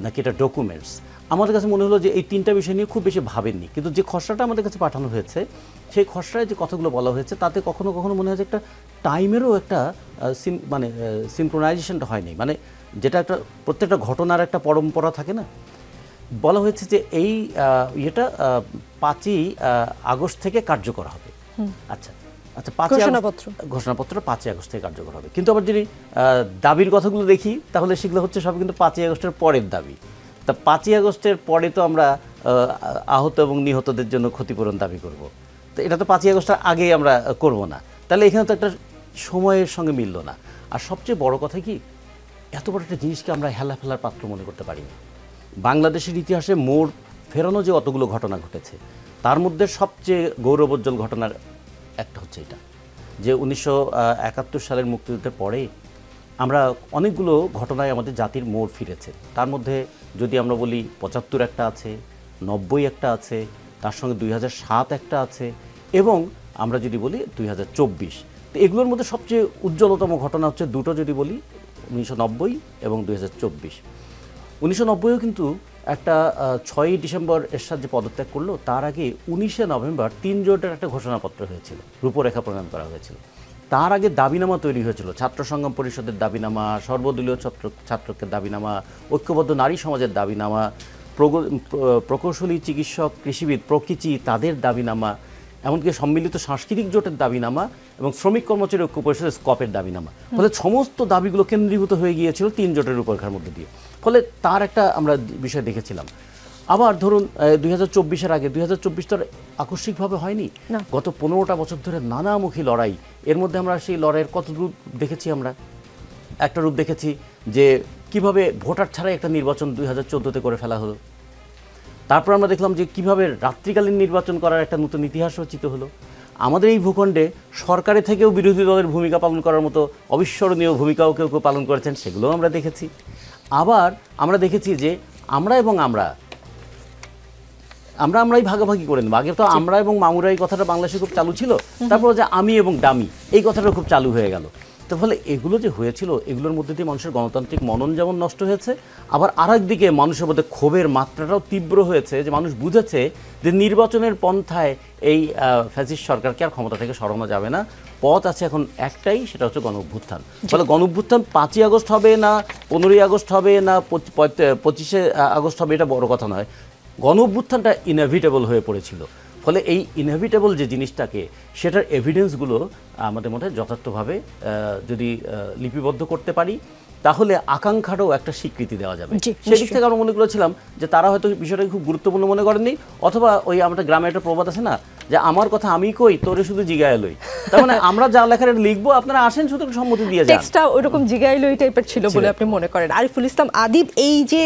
নাকি এটা ডকুমেন্টস? আমাদের কাছে মনে হলো যে এই 3টা বিষয় নিয়ে খুব বেশি ভাবেননি, কিন্তু যে খসড়াটা আমাদের কাছে পাঠানো হয়েছে, সেই খসড়ায় যে কথাগুলো বলা হয়েছে তাতে কখনো কখনো মনে হয় যে একটা টাইমেরও একটা সিনক্রোনাইজেশনটা হয়নি। মানে যেটা একটা প্রত্যেকটা ঘটনার একটা পরম্পরা থাকে না, বলা হয়েছে যে এই ইয়েটা 5ই আগস্ট থেকে কার্যকর হবে। আচ্ছা, 5ই ঘোষণাপত্র 5ই আগস্ট থেকে কার্যকর হবে, কিন্তু আবার যদি দাবির কথাগুলো দেখি তাহলে সেগুলো হচ্ছে সব কিন্তু 5ই আগস্টের পরের দাবি। তা 5ই আগস্টের পরে তো আমরা আহত এবং নিহতদের জন্য ক্ষতিপূরণ দাবি করব। তো এটা তো 5ই আগস্টের আগেই আমরা করব না, তাহলে এখানে তো একটা সময়ের সঙ্গে মিলল না। আর সবচেয়ে বড় কথা কি, এত বড় একটা জিনিসকে আমরা হেলা ফেলার পাত্র মনে করতে পারিনি। বাংলাদেশের ইতিহাসে মোড় ফেরানো যে অতগুলো ঘটনা ঘটেছে, তার মধ্যে সবচেয়ে গৌরবোজ্জ্বল ঘটনার একটা হচ্ছে এটা, যে 1971 সালের মুক্তিযুদ্ধের পরে আমরা অনেকগুলো ঘটনায় আমাদের জাতির মোড় ফিরেছে। তার মধ্যে যদি আমরা বলি 75 একটা আছে, 90 একটা আছে, তার সঙ্গে 2007 একটা আছে, এবং আমরা যদি বলি 2024। তো এগুলোর মধ্যে সবচেয়ে উজ্জ্বলতম ঘটনা হচ্ছে দুটো, যদি বলি 1990 এবং 2024। 1990-ও কিন্তু একটা 6ই ডিসেম্বর এরশাদ যে পদত্যাগ করলো, তার আগে 19শে নভেম্বর 3 জোটের একটা ঘোষণাপত্র হয়েছিল, রূপরেখা প্রণয়ন করা হয়েছিল। তার আগে দাবিনামা তৈরি হয়েছিল, ছাত্র সংগ্রাম পরিষদের দাবিনামা, সর্বদলীয় ছাত্রকের দাবিনামা, ঐক্যবদ্ধ নারী সমাজের দাবিনামা, প্রকৌশলী, চিকিৎসক, কৃষিবিদ, প্রকৃতি তাদের দাবিনামা, এমনকি সম্মিলিত সাংস্কৃতিক জোটের দাবিনামা এবং শ্রমিক কর্মচারী ঐক্য পরিষদের স্কপের দাবিনামা। ফলে সমস্ত দাবিগুলো কেন্দ্রীভূত হয়ে গিয়েছিল 3 জোটের রূপরেখার মধ্যে দিয়ে। ফলে তার একটা আমরা বিষয় দেখেছিলাম। আবার ধরুন 2024-এর আগে, 2024 তো আকস্মিকভাবে হয়নি, গত 15টা বছর ধরে নানামুখী লড়াই। এর মধ্যে আমরা সেই লড়াইয়ের কত রূপ দেখেছি। আমরা একটা রূপ দেখেছি যে কিভাবে ভোটার ছাড়াই একটা নির্বাচন 2014-তে করে ফেলা হলো। তারপর আমরা দেখলাম যে কিভাবে রাত্রিকালীন নির্বাচন করার একটা নতুন ইতিহাস রচিত হলো। আমাদের এই ভূখণ্ডে সরকারের থেকেও বিরোধী দলের ভূমিকা পালন করার মতো অবিস্মরণীয় ভূমিকাও কেউ কেউ পালন করেছেন, সেগুলোও আমরা দেখেছি। আবার আমরা দেখেছি যে আমরাই ভাগাভাগি করে নেব। আগে তো আমরা এবং মামুরা এই কথাটা বাংলাদেশে খুব চালু ছিল, তারপর যে আমি এবং দামি এই কথাটা খুব চালু হয়ে গেল। তো ফলে এগুলো যে হয়েছিল, এগুলোর মধ্যে দিয়ে মানুষের গণতান্ত্রিক মনন যেমন নষ্ট হয়েছে, আবার আরেক দিকে মানুষের মধ্যে ক্ষোভের মাত্রাটাও তীব্র হয়েছে, যে মানুষ বুঝেছে যে নির্বাচনের পন্থায় এই ফ্যাসিস্ট সরকারকে আর ক্ষমতা থেকে সরানো যাবে না। পথ আছে এখন একটাই, সেটা হচ্ছে গণ অভ্যুত্থান। ফলে গণ অভ্যুত্থান 5ই আগস্ট হবে না 15ই আগস্ট হবে না 25শে আগস্ট হবে, এটা বড় কথা নয়। গণ অভ্যুত্থানটা ইনএভিটেবল হয়ে পড়েছিল। ফলে এই ইনএভিটেবল যে জিনিসটাকে, সেটার এভিডেন্সগুলো আমাদের মধ্যে যথার্থভাবে যদি লিপিবদ্ধ করতে পারি, তাহলে আকাঙ্ক্ষারও একটা স্বীকৃতি দেওয়া যাবে। সেই দিক থেকে আমরা মনে করেছিলাম যে তারা হয়তো বিষয়টাকে খুব গুরুত্বপূর্ণ মনে করেননি, অথবা ওই আমাদের গ্রামে একটা প্রবাদ আছে না, যে আমার কথা আমি কই, তোরে শুধু জিগায় লই। তার মানে আমরা যা লেখার লিখবো, আপনারা আসেন, শুধু সম্মতি দিয়ে যান। টেক্সটটা ওইরকম জিগায় লই টাইপের ছিল বলে আপনি মনে করেন। আরিফুল ইসলাম আদিব, এই যে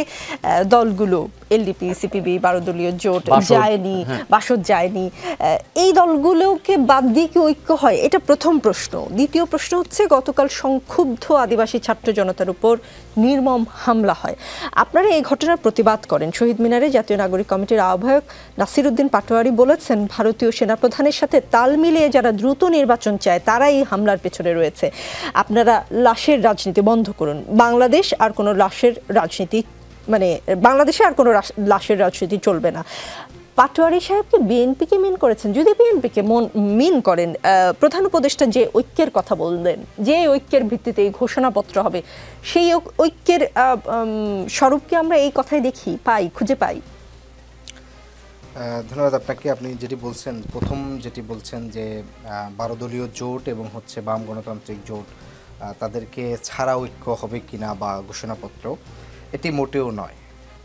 দলগুলো এলডিপি, সিপিবি, 12 দলীয় জোট যায়নি, বাসদ যায়নি, এই দলগুলোকে বাদ দিয়ে কি ঐক্য হয়? এটা প্রথম প্রশ্ন। দ্বিতীয় প্রশ্ন হচ্ছে, গতকাল সংক্ষুব্ধ আদিবাসী ছাত্র জনতার উপর নির্মম হামলা হয়, আপনারা এই ঘটনার প্রতিবাদ করেন। শহীদ মিনারে জাতীয় নাগরিক কমিটির আহ্বায়ক নাসির উদ্দিন পাটোয়ারি বলেছেন, ভারতীয় সেনাপ্রধানের সাথে তাল মিলিয়ে যারা দ্রুত নির্বাচন চায়, তারা এই হামলার পেছনে রয়েছে। আপনারা লাশের রাজনীতি বন্ধ করুন। বাংলাদেশ আর কোনো লাশের রাজনীতি, মানে বাংলাদেশে আর কোনো লাশের রাজনীতি চলবে না। পাটোয়ারি সাহেবকে বিএনপিকে মিন করেছেন। যদি বিএনপিকে মিন করেন, প্রধান উপদেষ্টা যে ঐক্যের কথা বললেন, যে ঐক্যের ভিত্তিতে এই ঘোষণাপত্র হবে, সেই ঐক্যের স্বরূপকে আমরা এই কথাই খুঁজে পাই। ধন্যবাদ আপনাকে। আপনি যেটি বলছেন, প্রথম যেটি বলছেন যে 12 দলীয় জোট এবং হচ্ছে বাম গণতান্ত্রিক জোট, তাদেরকে ছাড়া ঐক্য হবে কিনা বা ঘোষণাপত্র, এটি মোটেও নয়।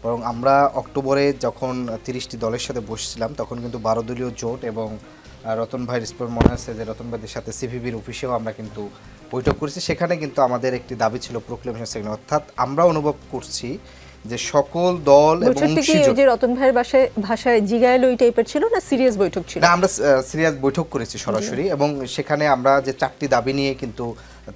বরং আমরা অক্টোবরে যখন 30টি দলের সাথে বসছিলাম, তখন কিন্তু 12 দলীয় জোট এবং রতন ভাইয়ের স্পোর্ট মনে আছে যে রতন ভাইদের সাথে সিপিবির অফিসেও আমরা কিন্তু বৈঠক করেছি। সেখানে কিন্তু আমাদের একটি দাবি ছিল প্রোক্লেমেশন সেগমেন্ট, অর্থাৎ আমরা অনুভব করছি যে সকল দল এবং যে রতন ভাইয়ের ভাষায় জিগাইল ওই টাইপের ছিল না, সিরিয়াস বৈঠক ছিল না, আমরা সিরিয়াস বৈঠক করেছি সরাসরি, এবং সেখানে আমরা যে 4টি দাবি নিয়ে কিন্তু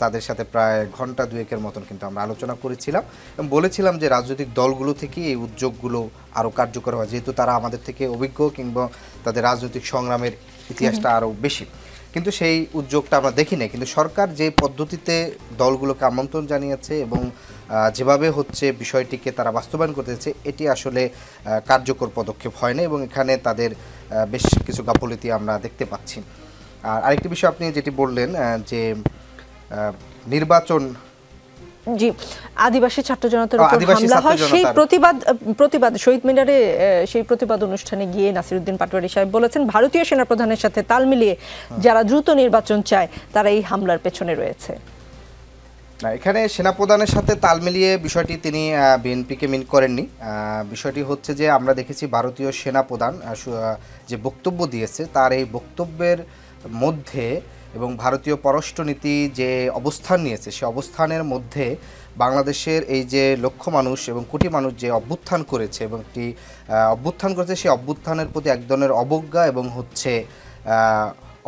তাদের সাথে প্রায় ঘন্টা দুয়েকের মতন কিন্তু আমরা আলোচনা করেছিলাম এবং বলেছিলাম যে রাজনৈতিক দলগুলো থেকে এই উদ্যোগগুলো আরও কার্যকর হয়, যেহেতু তারা আমাদের থেকে অভিজ্ঞ কিংবা তাদের রাজনৈতিক সংগ্রামের ইতিহাসটা আরও বেশি। কিন্তু সেই উদ্যোগটা আমরা দেখি না। কিন্তু সরকার যে পদ্ধতিতে দলগুলোকে আমন্ত্রণ জানিয়েছে এবং যেভাবে হচ্ছে বিষয়টিকে তারা বাস্তবায়ন করতেছে, এটি আসলে কার্যকর পদক্ষেপ হয় না এবং এখানে তাদের বেশ কিছু গাফলতি আমরা দেখতে পাচ্ছি। আর আরেকটি বিষয় আপনি যেটি বললেন যে নির্বাচন, জি, আদিবাসী ছাত্র জনতার উপর হামলা হয়, সেই প্রতিবাদ শহীদ মিনারে সেই প্রতিবাদ অনুষ্ঠানে গিয়ে নাসির উদ্দিন পাটোয়ারি সাহেব বলেছেন, ভারতীয় সেনাপ্রধানের সাথে তাল মিলিয়ে যারা দ্রুত নির্বাচন চায়, তারা এই হামলার পেছনে রয়েছে। না, এখানে সেনাপ্রধানের সাথে তাল মিলিয়ে বিষয়টি তিনি বিএনপিকে মিন করেননি। বিষয়টি হচ্ছে যে আমরা দেখেছি ভারতীয় সেনাপ্রধান যে বক্তব্য দিয়েছে তার এই বক্তব্যের মধ্যে এবং ভারতীয় পররাষ্ট্রনীতি যে অবস্থান নিয়েছে সে অবস্থানের মধ্যে বাংলাদেশের এই যে লক্ষ মানুষ এবং কোটি মানুষ যে অভ্যুত্থান করেছে এবং একটি অভ্যুত্থান করেছে সেই অভ্যুত্থানের প্রতি এক ধরনের অবজ্ঞা এবং হচ্ছে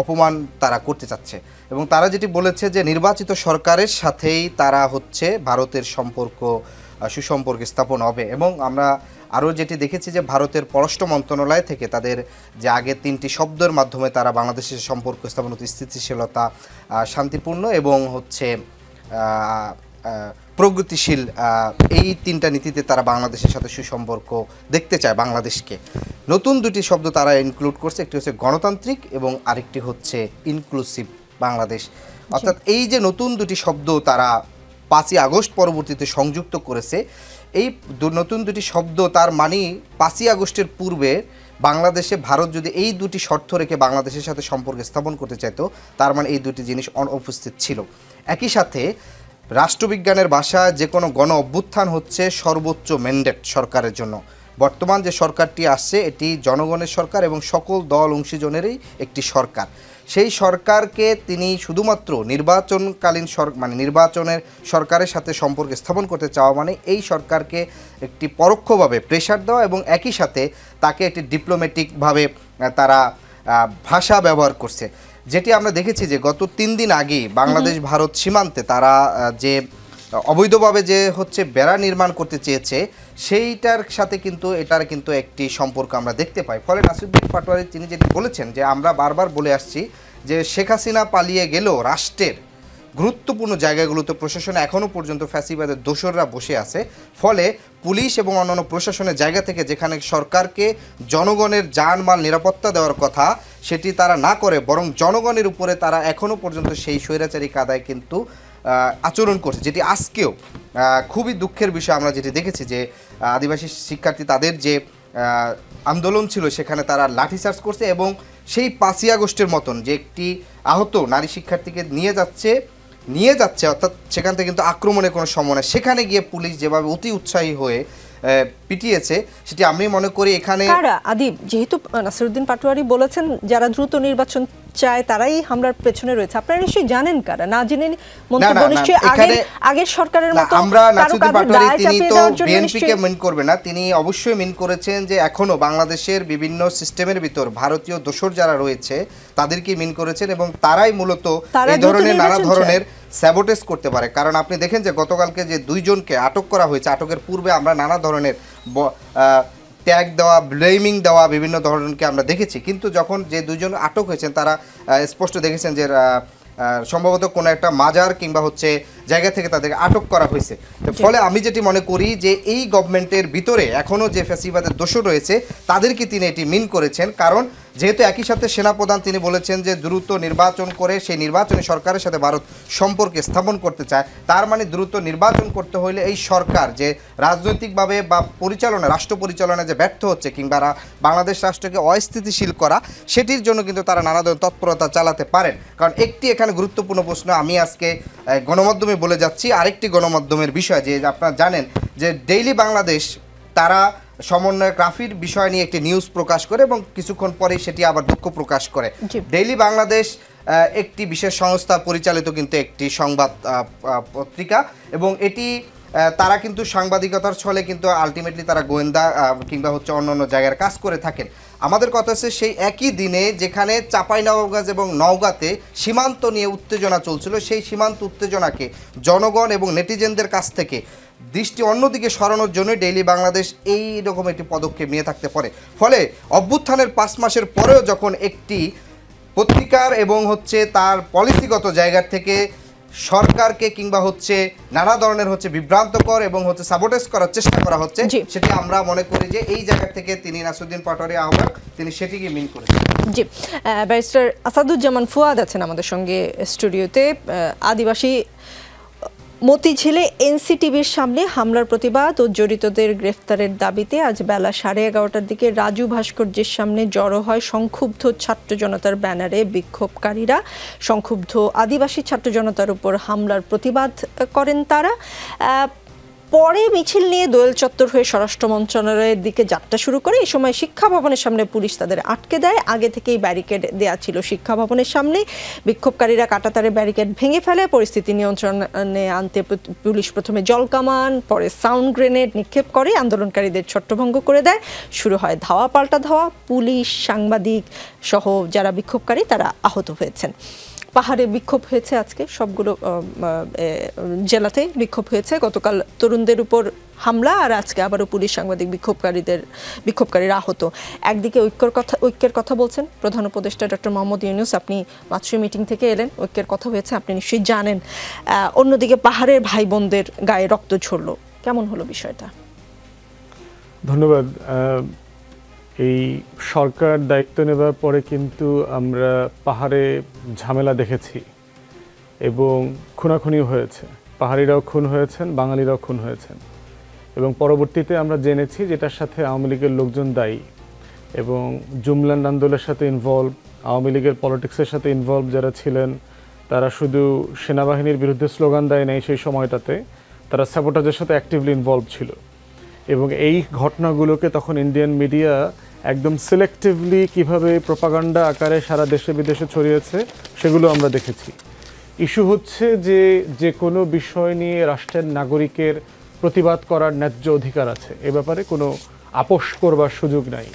অপমান তারা করতে চাচ্ছে এবং তারা যেটি বলেছে যে নির্বাচিত সরকারের সাথেই তারা হচ্ছে ভারতের সুসম্পর্ক স্থাপন হবে। এবং আমরা আরও যেটি দেখেছি যে ভারতের পররাষ্ট্র মন্ত্রণালয় থেকে তাদের যে আগে 3টি শব্দের মাধ্যমে তারা বাংলাদেশের সম্পর্ক স্থাপন হচ্ছে স্থিতিশীলতা, শান্তিপূর্ণ এবং হচ্ছে প্রগতিশীল, এই 3টা নীতিতে তারা বাংলাদেশের সাথে সুসম্পর্ক দেখতে চায় বাংলাদেশকে। নতুন 2টি শব্দ তারা ইনক্লুড করছে, একটি হচ্ছে গণতান্ত্রিক এবং আরেকটি হচ্ছে ইনক্লুসিভ বাংলাদেশ। অর্থাৎ এই যে নতুন 2টি শব্দ তারা 5ই আগস্ট পরবর্তীতে সংযুক্ত করেছে, এই নতুন 2টি শব্দ তার মানে 5ই আগস্টের পূর্বে বাংলাদেশে ভারত যদি এই 2টি শর্ত রেখে বাংলাদেশের সাথে সম্পর্ক স্থাপন করতে চাইতো তার মানে এই 2টি জিনিস অনুপস্থিত ছিল। একই সাথে রাষ্ট্রবিজ্ঞানের ভাষায় যে কোনো গণ অভ্যুত্থান হচ্ছে সর্বোচ্চ ম্যান্ডেট সরকারের জন্য। বর্তমান যে সরকারটি আসছে এটি জনগণের সরকার এবং সকল দল অংশীজনেরই একটি সরকার। সেই সরকারকে তিনি শুধুমাত্র নির্বাচনকালীন নির্বাচনের সরকারের সাথে সম্পর্ক স্থাপন করতে চাওয়া মানে এই সরকারকে একটি পরোক্ষভাবে প্রেশার দেওয়া এবং একই সাথে তাকে একটি ডিপ্লোম্যাটিকভাবে তারা ভাষা ব্যবহার করছে। যেটি আমরা দেখেছি যে গত 3 দিন আগে বাংলাদেশ ভারত সীমান্তে তারা যে অবৈধভাবে যে হচ্ছে বেড়া নির্মাণ করতে চেয়েছে সেইটার সাথে কিন্তু এটার কিন্তু একটি সম্পর্ক আমরা দেখতে পাই। ফলে নাসিরউদ্দিন পাটোয়ারি তিনি যেটি বলেছেন যে আমরা বারবার বলে আসছি যে শেখ হাসিনা পালিয়ে গেলেও রাষ্ট্রের গুরুত্বপূর্ণ জায়গাগুলোতে প্রশাসনে এখনও পর্যন্ত ফ্যাসিবাদের দোসররা বসে আছে। ফলে পুলিশ এবং অন্যান্য প্রশাসনের জায়গা থেকে যেখানে সরকারকে জনগণের জানমাল নিরাপত্তা দেওয়ার কথা সেটি তারা না করে বরং জনগণের উপরে তারা এখনও পর্যন্ত সেই স্বৈরাচারী কায়দায় কিন্তু আচরণ করছে, যেটি আজকেও খুবই দুঃখের বিষয়। আমরা যেটি দেখেছি যে আদিবাসী শিক্ষার্থী তাদের যে আন্দোলন ছিল সেখানে তারা লাঠিচার্জ করছে এবং সেই 5ই আগস্টের মতন যে একটি আহত নারী শিক্ষার্থীকে নিয়ে যাচ্ছে অর্থাৎ সেখান থেকে কিন্তু আক্রমণের কোনো সম্ভাবনা, সেখানে গিয়ে পুলিশ যেভাবে অতি উৎসাহী হয়ে পিটিয়েছে সেটি আমি মনে করি এখানে আদিব যেহেতু নাসিরউদ্দিন পাটোয়ারি বলেছেন যারা দ্রুত নির্বাচন চায় তারাই হামলার পেছনে রয়েছে, আপনারা নিশ্চয়ই জানেন কারা না জেনে মন্তব্য নিশ্চয়ই আগের সরকারের মতো আমরা নাসিরউদ্দিন পাটোয়ারি তিনি তো বিএনপিকে মিন করবে না, তিনি অবশ্যই মিন করেছেন যে এখনো বাংলাদেশের বিভিন্ন সিস্টেমের ভিতর ভারতীয় দোসর যারা রয়েছে তাদেরকে মিন করেছেন এবং তারাই মূলত এই ধরনের নানা ধরনের স্যাবোটেজ করতে পারে। কারণ আপনি দেখেন যে গতকালকে যে 2 জনকে আটক করা হয়েছে, আটকের পূর্বে আমরা নানা ধরনের ট্যাগ দেওয়া, ব্লেমিং দেওয়া বিভিন্ন ধরনেরকে আমরা দেখেছি, কিন্তু যখন যে 2 জন আটক হয়েছেন তারা স্পষ্ট দেখেছেন যে সম্ভবত কোনো একটা মাজার কিংবা হচ্ছে জায়গা থেকে তাদেরকে আটক করা হয়েছে। ফলে আমি যেটি মনে করি যে এই গভর্নমেন্টের ভিতরে এখনও যে ফ্যাসিবাদের দোষর রয়েছে তাদেরকে তিনি এটি মিন করেছেন। কারণ যেহেতু একই সাথে সেনাপ্রধান তিনি বলেছেন যে দ্রুত নির্বাচন করে সেই নির্বাচনে সরকারের সাথে ভারত সম্পর্কে স্থাপন করতে চায়, তার মানে দ্রুত নির্বাচন করতে হলে এই সরকার যে রাজনৈতিকভাবে বা রাষ্ট্র পরিচালনায় যে ব্যর্থ হচ্ছে কিংবা বাংলাদেশ রাষ্ট্রকে অস্থিতিশীল করা সেটির জন্য কিন্তু তারা নানা ধরনের তৎপরতা চালাতে পারেন। কারণ একটি এখানে গুরুত্বপূর্ণ প্রশ্ন আমি আজকে গণমাধ্যমে বলে যাচ্ছি, আরেকটি গণমাধ্যমের বিষয় যে আপনারা জানেন যে ডেইলি বাংলাদেশ তারা সমন্বয়ক রাফির বিষয় নিয়ে একটি নিউজ প্রকাশ করে এবং কিছুক্ষণ পরেই সেটি আবার দুঃখ প্রকাশ করে। ডেইলি বাংলাদেশ একটি বিশেষ সংস্থা পরিচালিত কিন্তু একটি সংবাদ পত্রিকা এবং এটি তারা কিন্তু সাংবাদিকতার ছলে কিন্তু আলটিমেটলি তারা গোয়েন্দা কিংবা হচ্ছে অন্য জায়গার কাজ করে থাকেন। আমাদের কথা হচ্ছে সেই একই দিনে যেখানে চাঁপাইনবাবগঞ্জ এবং নওগাঁতে সীমান্ত নিয়ে উত্তেজনা চলছিল, সেই সীমান্ত উত্তেজনাকে জনগণ এবং নেটিজেনদের কাছ থেকে দৃষ্টি অন্যদিকে সরানোর জন্য ডেইলি বাংলাদেশ এই রকম একটি পদক্ষেপ নিয়ে থাকতে পারে। ফলে অভ্যুত্থানের 5 মাসের পরেও যখন একটি পত্রিকার এবং হচ্ছে তার পলিসিগত জায়গা থেকে সরকারকে কিংবা হচ্ছে নানা ধরনের হচ্ছে বিভ্রান্তকর এবং হচ্ছে সাবোটেজ করার চেষ্টা করা হচ্ছে, সেটি আমরা মনে করি যে এই জায়গা থেকে তিনি নাসিরউদ্দিন পাটোয়ারি আহ্বায়ক তিনি সেটিকে মিন করেছেন। জি, ব্যারিস্টার আসাদুজ্জামান ফুয়াদ আছেন আমাদের সঙ্গে স্টুডিওতে। আদিবাসী মতিঝিলে এনসিটিভির সামনে হামলার প্রতিবাদ ও জড়িতদের গ্রেফতারের দাবিতে আজ বেলা 11:30টার দিকে রাজু ভাস্কর্যের সামনে জড়ো হয় সংক্ষুব্ধ ছাত্র জনতার ব্যানারে বিক্ষোভকারীরা। সংক্ষুব্ধ আদিবাসী ছাত্র জনতার উপর হামলার প্রতিবাদ করেন তারা। পরে মিছিল নিয়ে দোয়েল চত্বর হয়ে স্বরাষ্ট্র মন্ত্রণালয়ের দিকে যাত্রা শুরু করে। এই সময় শিক্ষা ভবনের সামনে পুলিশ তাদের আটকে দেয়। আগে থেকেই ব্যারিকেড দেয়া ছিল শিক্ষা ভবনের সামনে। বিক্ষোভকারীরা কাঁটাতারে ব্যারিকেড ভেঙে ফেলে। পরিস্থিতি নিয়ন্ত্রণে আনতে পুলিশ প্রথমে জলকামান, পরে সাউন্ড গ্রেনেড নিক্ষেপ করে আন্দোলনকারীদের ছত্রভঙ্গ করে দেয়। শুরু হয় ধাওয়া পাল্টা ধাওয়া। পুলিশ, সাংবাদিক সহ যারা বিক্ষোভকারী তারা আহত হয়েছেন। পাহাড়ে বিক্ষোভ হয়েছে আজকে, সবগুলো জেলাতে বিক্ষোভ হয়েছে। গতকাল তরুণদের উপর হামলা আর আজকে আবারও পুলিশ সাংবাদিক বিক্ষোভকারীরা আহত। একদিকে ঐক্যের কথা বলছেন প্রধান উপদেষ্টা ডক্টর মোহাম্মদ ইউনূস। আপনি মাত্র মিটিং থেকে এলেন, ঐক্যের কথা হয়েছে, আপনি নিশ্চয়ই জানেন। অন্যদিকে পাহাড়ের ভাই বোনদের গায়ে রক্ত ঝরল, কেমন হলো বিষয়টা? ধন্যবাদ। এই সরকার দায়িত্ব নেবার পরে কিন্তু আমরা পাহাড়ে ঝামেলা দেখেছি এবং খুনাখুনিও হয়েছে। পাহাড়িরাও খুন হয়েছেন, বাঙালিরাও খুন হয়েছেন এবং পরবর্তীতে আমরা জেনেছি যেটার সাথে আওয়ামী লীগের লোকজন দায়ী এবং জুমল্যান্ড আন্দোলনের সাথে ইনভলভ, আওয়ামী লীগের পলিটিক্সের সাথে ইনভলভ যারা ছিলেন তারা শুধু সেনাবাহিনীর বিরুদ্ধে স্লোগান দেয় নাই, সেই সময়টাতে তারা স্যাবোটাজের সাথে অ্যাক্টিভলি ইনভলভ ছিল এবং এই ঘটনাগুলোকে তখন ইন্ডিয়ান মিডিয়া একদম সিলেক্টিভলি কিভাবে প্রোপাগান্ডা আকারে সারা দেশে বিদেশে ছড়িয়েছে সেগুলো আমরা দেখেছি। ইস্যু হচ্ছে যে কোনো বিষয় নিয়ে রাষ্ট্রের নাগরিকের প্রতিবাদ করার ন্যায্য অধিকার আছে, এ ব্যাপারে কোনো আপোষ করবার সুযোগ নাই।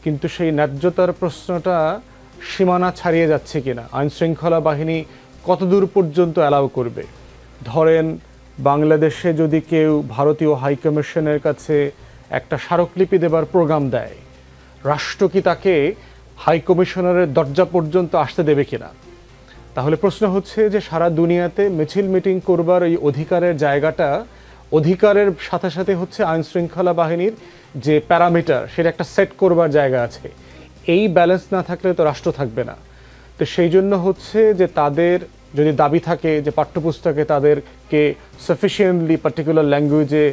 কিন্তু সেই ন্যায্যতার প্রশ্নটা সীমানা ছাড়িয়ে যাচ্ছে কিনা, আইনশৃঙ্খলা বাহিনী কতদূর পর্যন্ত অ্যালাউ করবে। ধরেন বাংলাদেশে যদি কেউ ভারতীয় হাইকমিশনের কাছে একটা স্মারকলিপি দেবার প্রোগ্রাম দেয়, রাষ্ট্র কি তাকে হাইকমিশনারের দরজা পর্যন্ত আসতে দেবে কিনা? তাহলে প্রশ্ন হচ্ছে যে সারা দুনিয়াতে মিছিল মিটিং করবার এই অধিকারের জায়গাটা, অধিকারের সাথে সাথে হচ্ছে আইনশৃঙ্খলা বাহিনীর যে প্যারামিটার সেটা একটা সেট করবার জায়গা আছে। এই ব্যালেন্স না থাকলে তো রাষ্ট্র থাকবে না। তো সেই জন্য হচ্ছে যে তাদের যদি দাবি থাকে যে পাঠ্যপুস্তকে তাদেরকে সাফিসিয়েন্টলি পার্টিকুলার ল্যাঙ্গুয়েজে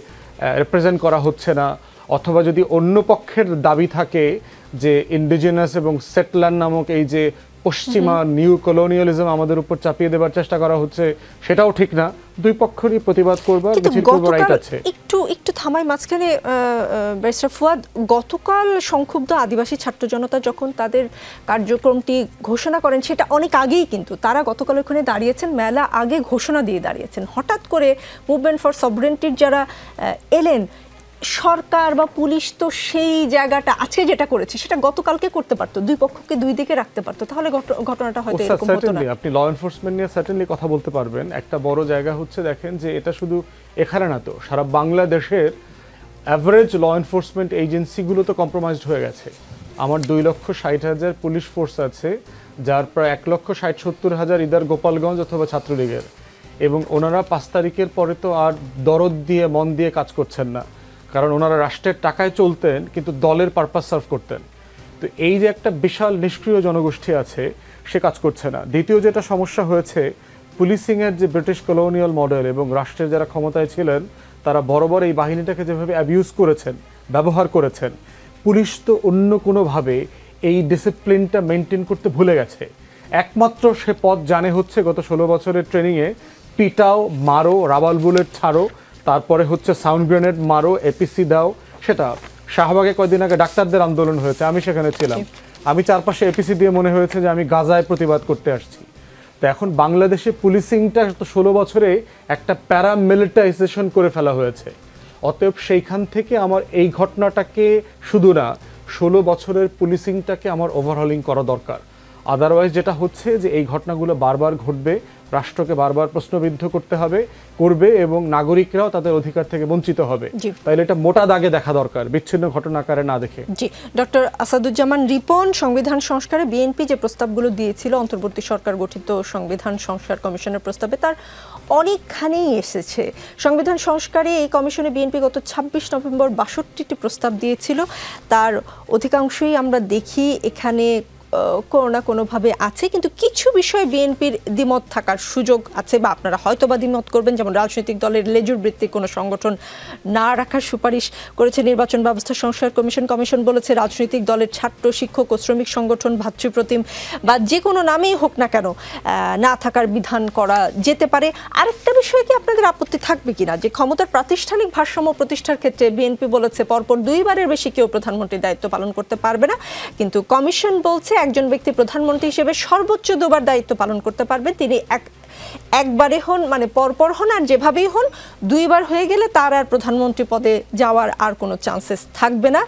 রিপ্রেজেন্ট করা হচ্ছে না, অথবা যদি অন্য পক্ষের দাবি থাকে যে ইন্ডিজিনাস এবং সেটলার নামক এই যে পশ্চিমা নিউ কলোনিয়ালিজম আমাদের উপর চাপিয়ে দেবার চেষ্টা করা হচ্ছে, সেটাও ঠিক না। দুই পক্ষেরই প্রতিবাদ করবার, মিছিল করবার রাইট আছে। একটু থামাই মাঝখানে ব্যারিস্টার ফুয়াদ, গতকাল সংক্ষুব্ধ আদিবাসী ছাত্র জনতা যখন তাদের কার্যক্রমটি ঘোষণা করেন, সেটা অনেক আগেই কিন্তু তারা গতকাল ওখানে দাঁড়িয়েছেন, মেলা আগে ঘোষণা দিয়ে দাঁড়িয়েছেন। হঠাৎ করে মুভমেন্ট ফর সভরেন্টির যারা এলেন, সরকার বা পুলিশ তো সেই জায়গাটা আজকে যেটা করেছে সেটা গতকালকে করতে পারতো, দুই পক্ষকে দুই দিকে রাখতে পারতো, তাহলে ঘটনাটা হয়তো এরকম হতো না। আপনি ল এনফোর্সমেন্ট নিয়ে সার্টেনলি কথা বলতে পারবেন। একটা বড় জায়গা হচ্ছে দেখেন যে এটা শুধু এখানে না, তো সারা বাংলাদেশের অ্যাভারেজ ল এনফোর্সমেন্ট এজেন্সিগুলো তো কম্প্রোমাইজড হয়ে গেছে। আমার 2,60,000 পুলিশ ফোর্স আছে, যার প্রায় 1,60,000-1,70,000 ইদার গোপালগঞ্জ অথবা ছাত্রলীগের, এবং ওনারা 5 তারিখের পরে তো আর দরদ দিয়ে মন দিয়ে কাজ করছেন না, কারণ ওনারা রাষ্ট্রের টাকায় চলতেন কিন্তু দলের পারপাস সার্ভ করতেন। তো এই যে একটা বিশাল নিষ্ক্রিয় জনগোষ্ঠী আছে, সে কাজ করছে না। দ্বিতীয় যেটা সমস্যা হয়েছে, পুলিশিংয়ের যে ব্রিটিশ কলোনিয়াল মডেল এবং রাষ্ট্রের যারা ক্ষমতায় ছিলেন তারা বরাবর এই বাহিনীটাকে যেভাবে অ্যাবিউজ করেছেন, ব্যবহার করেছেন, পুলিশ তো অন্য কোনোভাবে এই ডিসিপ্লিনটা মেনটেন করতে ভুলে গেছে। একমাত্র সে পথ জানে হচ্ছে গত 16 বছরের ট্রেনিংয়ে পিটাও, মারো, রাবাল বুলেট ছাড়ো, তারপরে হচ্ছে সাউন্ড গ্রেনেড মারো, এপিসি দাও। সেটা শাহবাগে কয়েকদিন আগে ডাক্তারদের আন্দোলন হয়েছে, আমি সেখানে ছিলাম, আমি চারপাশে এপিসি দিয়ে মনে হয়েছে যে আমি গাজায় প্রতিবাদ করতে আসছি। তো এখন বাংলাদেশে পুলিশিংটা তো 16 বছরে একটা প্যারামিলিটারাইজেশন করে ফেলা হয়েছে। অতএব সেইখান থেকে আমার এই ঘটনাটাকে শুধু না, 16 বছরের পুলিশিংটাকে আমার ওভারহলিং করা দরকার। আদারওয়াইজ যেটা হচ্ছে যে এই ঘটনাগুলো বারবার ঘটবে, রাষ্ট্রকে বারবার প্রশ্নবিদ্ধ করবে এবং নাগরিকরাও তাদের অধিকার থেকে বঞ্চিত হবে। তাইলে এটা মোটা দাগে দেখা দরকার, বিচ্ছিন্ন ঘটনা আকারে না দেখে। জি, ডক্টর আসাদুজ্জামান রিপন, সংবিধান সংস্কারে বিএনপি যে প্রস্তাবগুলো দিয়েছিল অন্তর্বর্তী সরকার গঠিত সংবিধান সংস্কার কমিশনের প্রস্তাবে, তার অনেকখানি এসেছে। সংবিধান সংস্কারে এই কমিশনে বিএনপি গত 26 নভেম্বর 62টি প্রস্তাব দিয়েছিল, তার অধিকাংশই আমরা দেখি এখানে কোনো না কোনোভাবে আছে, কিন্তু কিছু বিষয়ে বিএনপির দ্বিমত থাকার সুযোগ আছে, বা আপনারা হয়তো বা দ্বিমত করবেন। যেমন রাজনৈতিক দলের লেজুর ভিত্তিক কোনো সংগঠন না রাখার সুপারিশ করেছে নির্বাচন ব্যবস্থা সংস্কার কমিশন বলেছে রাজনৈতিক দলের ছাত্র, শিক্ষক ও শ্রমিক সংগঠন, ভাতৃপ্রতিম বা যে কোনো নামেই হোক না কেন না থাকার বিধান করা যেতে পারে। আরেকটা বিষয়ে কি আপনাদের আপত্তি থাকবে কিনা, যে ক্ষমতার প্রাতিষ্ঠানিক ভারসাম্য প্রতিষ্ঠার ক্ষেত্রে বিএনপি বলেছে পরপর 2 বারের বেশি কেউ প্রধানমন্ত্রীর দায়িত্ব পালন করতে পারবে না, কিন্তু কমিশন বলছে একজন ব্যক্তি প্রধানমন্ত্রী হিসেবে সর্বোচ্চ 2 বার দায়িত্ব পালন করতে পারবেন, তিনি একবারে হন মানে পরপর হন আর যেভাবেই হন 2 বার হয়ে গেলে তার আর প্রধানমন্ত্রী পদে যাওয়ার আর কোনো চান্সেস থাকবে না।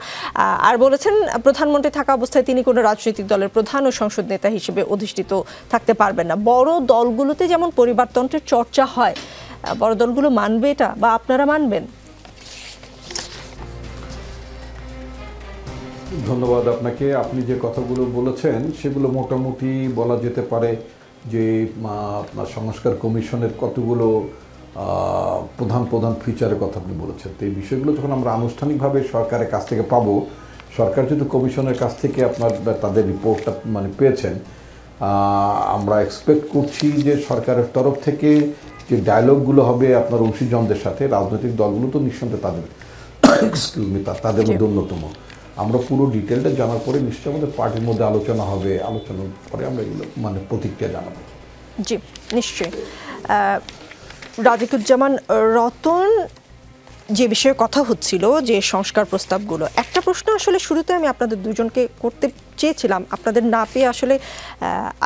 আর বলেছেন প্রধানমন্ত্রী থাকা অবস্থায় তিনি কোনো রাজনৈতিক দলের প্রধান ও সংসদ নেতা হিসেবে অধিষ্ঠিত থাকতে পারবেন না। বড় দলগুলোতে যেমন পরিবারতন্ত্রের চর্চা হয়, বড় দলগুলো মানবে এটা, বা আপনারা মানবেন? ধন্যবাদ আপনাকে। আপনি যে কথাগুলো বলেছেন সেগুলো মোটামুটি বলা যেতে পারে যে আপনার সংস্কার কমিশনের কতগুলো প্রধান ফিচারের কথা আপনি বলেছেন। তো এই বিষয়গুলো যখন আমরা আনুষ্ঠানিকভাবে সরকারের কাছ থেকে পাবো, সরকার যেহেতু কমিশনের কাছ থেকে আপনার তাদের রিপোর্টটা পেয়েছেন, আমরা এক্সপেক্ট করছি যে সরকারের তরফ থেকে যে ডায়লগগুলো হবে আপনার অংশীজনদের সাথে, রাজনৈতিক দলগুলো তো নিঃসন্দেহে তাদের মধ্যে অন্যতম। আমরা পুরো ডিটেলটা জানার পরে নিশ্চয়ই আমাদের পার্টির মধ্যে আলোচনা হবে, আলোচনার পরে আমরা এগুলো প্রতিক্রিয়া জানাবো। জি নিশ্চয়ই। রাজিকুজ্জামান রতন, যে বিষয়ে কথা হচ্ছিল যে সংস্কার প্রস্তাবগুলো, একটা প্রশ্ন আসলে শুরুতে আমি আপনাদের দুজনকে করতে চেয়েছিলাম, আপনাদের না পেয়ে আসলে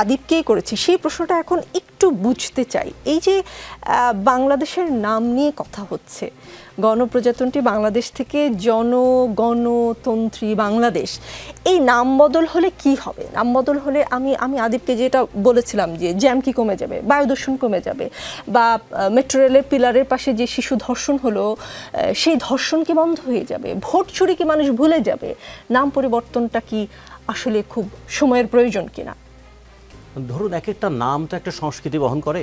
আদিবকেই করেছি। সেই প্রশ্নটা এখন একটু বুঝতে চাই। এই যে বাংলাদেশের নাম নিয়ে কথা হচ্ছে, গণপ্রজাতন্ত্রী বাংলাদেশ থেকে জনগণতন্ত্রী বাংলাদেশ, এই নাম বদল হলে কি হবে? নাম বদল হলে আমি আদিবকে যেটা বলেছিলাম যে জ্যাম কি কমে যাবে, বায়ু দূষণ কমে যাবে, বা মেট্রো রেলের পিলারের পাশে যে শিশু ধর্ষণ হলো সেই ধর্ষণ কি বন্ধ হয়ে যাবে, ভোট চুরি কি মানুষ ভুলে যাবে? নাম পরিবর্তনটা কি আসলে খুব সময়ের প্রয়োজন কিনা? ধরুন, এক একটা নাম তো একটা সংস্কৃতি বহন করে।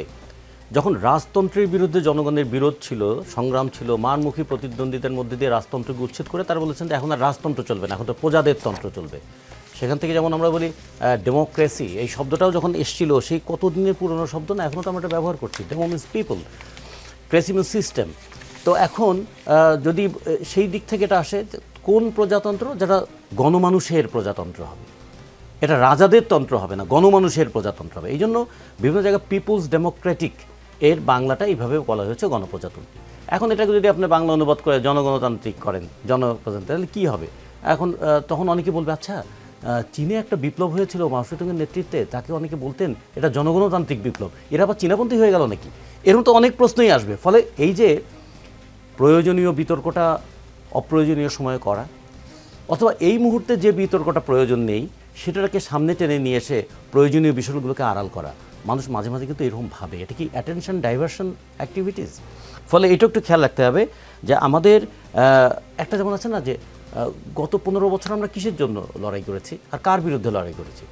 যখন রাজতন্ত্রের বিরুদ্ধে জনগণের বিরোধ ছিল, সংগ্রাম ছিল, মারমুখী প্রতিদ্বন্দ্বিতার মধ্যে দিয়ে রাজতন্ত্রকে উচ্ছেদ করে তারা বলেছেন যে এখন আর রাজতন্ত্র চলবে না, এখন তো প্রজাদের তন্ত্র চলবে। সেখান থেকে যেমন আমরা বলি ডেমোক্রেসি, এই শব্দটাও যখন এসেছিল সেই কতদিনের পুরনো শব্দ না, এখনও তো আমরা এটা ব্যবহার করছি। Demo means people, crazy means system. তো এখন যদি সেই দিক থেকে এটা আসে, কোন প্রজাতন্ত্র? যেটা গণমানুষের প্রজাতন্ত্র হবে, এটা রাজাদের তন্ত্র হবে না, গণমানুষের প্রজাতন্ত্র হবে। এই জন্য বিভিন্ন জায়গায় পিপুলস ডেমোক্রেটিক এর বাংলাটা এইভাবে বলা হয়েছে গণপ্রজাতন্ত্রী। এখন এটাকে যদি আপনি বাংলা অনুবাদ করে জনগণতান্ত্রিক করেন, জনপ্রজাতন্ত্রী, তাহলে কী হবে? এখন তখন অনেকে বলবে আচ্ছা চীনে একটা বিপ্লব হয়েছিল মাও সেতুংয়ের নেতৃত্বে, তাকে অনেকে বলতেন এটা জনগণতান্ত্রিক বিপ্লব, এরা আবার চীনাপন্থী হয়ে গেল নাকি? এরকম তো অনেক প্রশ্নই আসবে। ফলে এই যে প্রয়োজনীয় বিতর্কটা অপ্রয়োজনীয় সময়ে করা, অথবা এই মুহূর্তে যে বিতর্কটা প্রয়োজন নেই সেটাকে সামনে টেনে নিয়ে এসে প্রয়োজনীয় বিষয়গুলোকে আড়াল করা, মানুষ মাঝে মাঝে কিন্তু এরকম ভাবে এটা কি অ্যাটেনশন ডাইভার্সন অ্যাক্টিভিটিস। ফলে এটা একটু খেয়াল রাখতে হবে যে আমাদের একটা যেমন আছে না যে গত 15 বছর আমরা কিসের জন্য লড়াই করেছি আর কার বিরুদ্ধে লড়াই করেছি?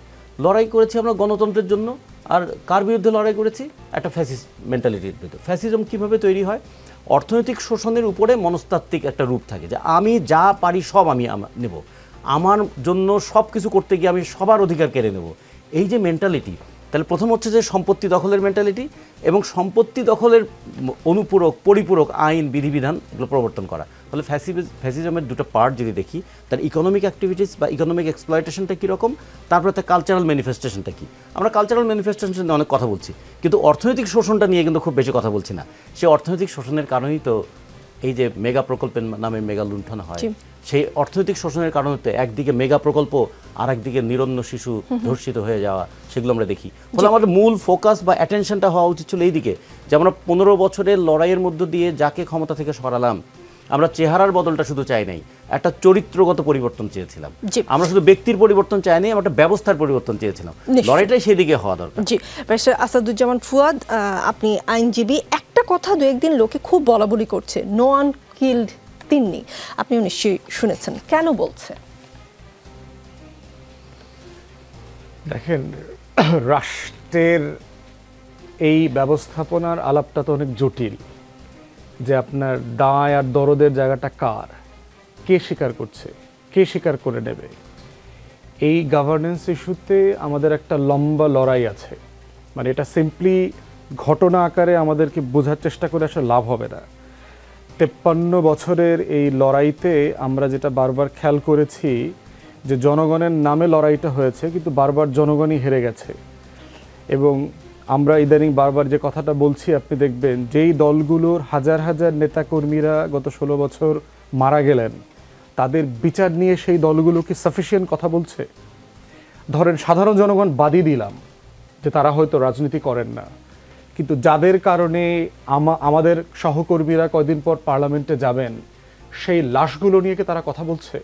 লড়াই করেছি আমরা গণতন্ত্রের জন্য, আর কার বিরুদ্ধে লড়াই করেছি? একটা ফ্যাসিস্ট মেন্টালিটির বিরুদ্ধে। ফ্যাসিজম কীভাবে তৈরি হয়? অর্থনৈতিক শোষণের উপরে মনস্তাত্ত্বিক একটা রূপ থাকে যে আমি যা পারি সব আমি নেব, আমার জন্য সব কিছু করতে গিয়ে আমি সবার অধিকার কেড়ে নেব, এই যে মেন্টালিটি। তাহলে প্রথম হচ্ছে যে সম্পত্তি দখলের মেন্টালিটি, এবং সম্পত্তি দখলের অনুপূরক পরিপূরক আইন বিধিবিধান এগুলো প্রবর্তন করা। ফলে ফ্যাসিজমের দুটো পার্ট যদি দেখি, তার ইকোনমিক অ্যাক্টিভিটিস বা ইকোনমিক এক্সপ্লয়টেশনটা কীরকম, তারপরে তার কালচারাল ম্যানিফেস্টেশনটা কী। আমরা কালচারাল ম্যানিফেস্টেশন নিয়ে অনেক কথা বলছি, কিন্তু অর্থনৈতিক শোষণটা নিয়ে কিন্তু খুব বেশি কথা বলছি না। সেই অর্থনৈতিক শোষণের কারণেই তো এই যে মেগা প্রকল্পের নামে মেগা লুণ্ঠন হয়। সেই অর্থনৈতিক শোষণের কারণে তো একদিকে মেগা প্রকল্প আর একদিকে নিরন্ন শিশু ধর্ষিত হয়ে যাওয়া, সেগুলো আমরা দেখি। ফলে আমাদের মূল ফোকাস বা অ্যাটেনশনটা হওয়া উচিত ছিল এই দিকে, যে আমরা 15 বছরের লড়াইয়ের মধ্য দিয়ে যাকে ক্ষমতা থেকে সরালাম, আমরা চেহারার বদলটা শুধু চাই নাই, একটা চরিত্রগত পরিবর্তন চেয়েছিলাম। আমরা শুধু ব্যক্তির পরিবর্তন চাই নাই, আমরা একটা ব্যবস্থার পরিবর্তন চেয়েছিলাম। লড়াইটাই সেদিকে হওয়া দরকার। জি, ব্যারিস্টার আসাদুজ্জামান ফুয়াদ, আপনি আইনজীবী, একটা কথা দু একদিন লোকে খুব বলাবলি করছে, নো ওয়ান কিল্ড তিন্নি, আপনিও নিশ্চয়ই শুনেছেন, কেন বলছে? দেখেন, রাষ্ট্রের এই ব্যবস্থাপনার আলাপটা তো অনেক জটিল, যে আপনার দায় আর দরদের জায়গাটা কার, কে স্বীকার করছে, কে স্বীকার করে নেবে, এই গভর্নেন্স ইস্যুতে আমাদের একটা লম্বা লড়াই আছে, মানে এটা সিম্পলি ঘটনা আকারে আমাদেরকে বোঝার চেষ্টা করে আসলে লাভ হবে না। 53 বছরের এই লড়াইতে আমরা যেটা বারবার খেয়াল করেছি যে জনগণের নামে লড়াইটা হয়েছে, কিন্তু বারবার জনগণই হেরে গেছে। এবং আমরা ইদানিং বারবার যে কথাটা বলছি, আপনি দেখবেন যেই দলগুলোর হাজার হাজার নেতাকর্মীরা গত 16 বছর মারা গেলেন, তাদের বিচার নিয়ে সেই দলগুলো কি সাফিসিয়েন্ট কথা বলছে? ধরেন সাধারণ জনগণ বাদই দিলাম যে তারা হয়তো রাজনীতি করেন না, কিন্তু যাদের কারণে আমাদের সহকর্মীরা কয়দিন পর পার্লামেন্টে যাবেন, সেই লাশগুলো নিয়ে কি তারা কথা বলছে?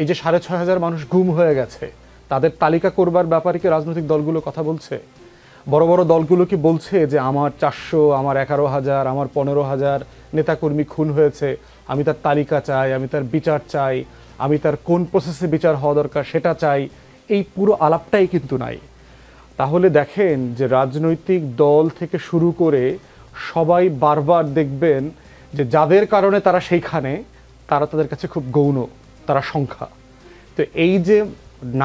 এই যে 6,500 মানুষ গুম হয়ে গেছে, তাদের তালিকা করবার ব্যাপারে কি রাজনৈতিক দলগুলো কথা বলছে? বড় বড় দলগুলো কি বলছে যে আমার 400, আমার 11,000, আমার 15,000 নেতাকর্মী খুন হয়েছে, আমি তার তালিকা চাই, আমি তার বিচার চাই, আমি তার কোন প্রসেসে বিচার হওয়া দরকার সেটা চাই? এই পুরো আলাপটাই কিন্তু নাই। তাহলে দেখেন যে রাজনৈতিক দল থেকে শুরু করে সবাই বারবার দেখবেন যে যাদের কারণে তারা সেইখানে, তারা তাদের কাছে খুব গৌণ, তারা সংখ্যা। তো এই যে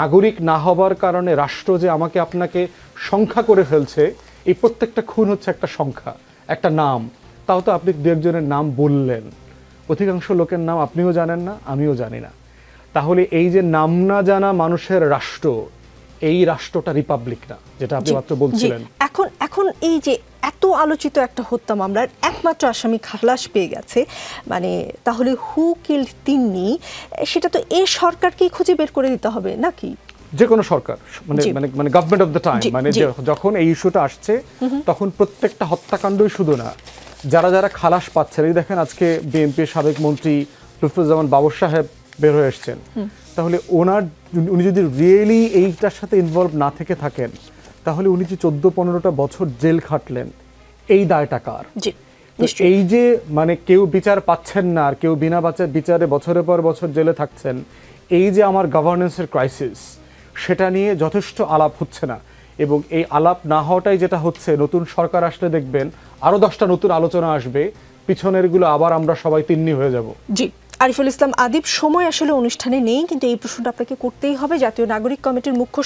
নাগরিক না হবার কারণে রাষ্ট্র যে আমাকে আপনাকে সংখ্যা করে ফেলছে, এই প্রত্যেকটা খুন হচ্ছে একটা সংখ্যা, একটা নাম। তাও তো আপনি দু একজনের নাম বললেন, অধিকাংশ লোকের নাম আপনিও জানেন না, আমিও জানি না। তাহলে এই যে নাম না জানা মানুষের রাষ্ট্র, এই রাষ্ট্রটা রিপাবলিক না, যেটা আপনি মাত্র বলছিলেন। এখন এই যে এত আলোচিত একটা হত্যা মামলার একমাত্র আসামি খালাস পেয়ে গেছে, মানে তাহলে হু কিল্ড তিন্নি, সেটা তো এই সরকারকেই খুঁজে বের করে দিতে হবে নাকি? যে কোনো সরকার, মানে গভর্নমেন্ট অফ দ্য টাইম, মানে যখন এই ইস্যুটা আসছে তখন প্রত্যেকটা হত্যাকাণ্ডই শুধু না, যারা যারা খালাস পাচ্ছেন, এই দেখেন আজকে বিএনপির সাবেক মন্ত্রী লুৎফুজ্জামান বাবর সাহেব বের হয়ে এসছেন, তাহলে উনি যদি রিয়েলি এইটার সাথে ইনভলভ না থেকে থাকেন, তাহলে উনি যে 14-15টা বছর জেল খাটলেন, এই দায়টা কার? এই যে মানে কেউ বিচার পাচ্ছেন না, আর কেউ বিনা বিচারে বছরের পর বছর জেলে থাকছেন, এই যে আমার গভর্নেন্সের ক্রাইসিস, সেটা নিয়ে যথেষ্ট আলাপ হচ্ছে না। এবং এই আলাপ না হওয়াটাই যেটা হচ্ছে, নতুন সরকার আসলে দেখবেন আরো 10টা নতুন আলোচনা আসবে, পিছনেরগুলো আবার আমরা সবাই তিন্নি হয়ে যাব। জি, আরিফুল ইসলাম আদিব, সময় আসলে অনুষ্ঠানে নেই, কিন্তু এই প্রশ্নটা আপনাকে করতেই হবে। জাতীয় নাগরিক কমিটির মুখ্য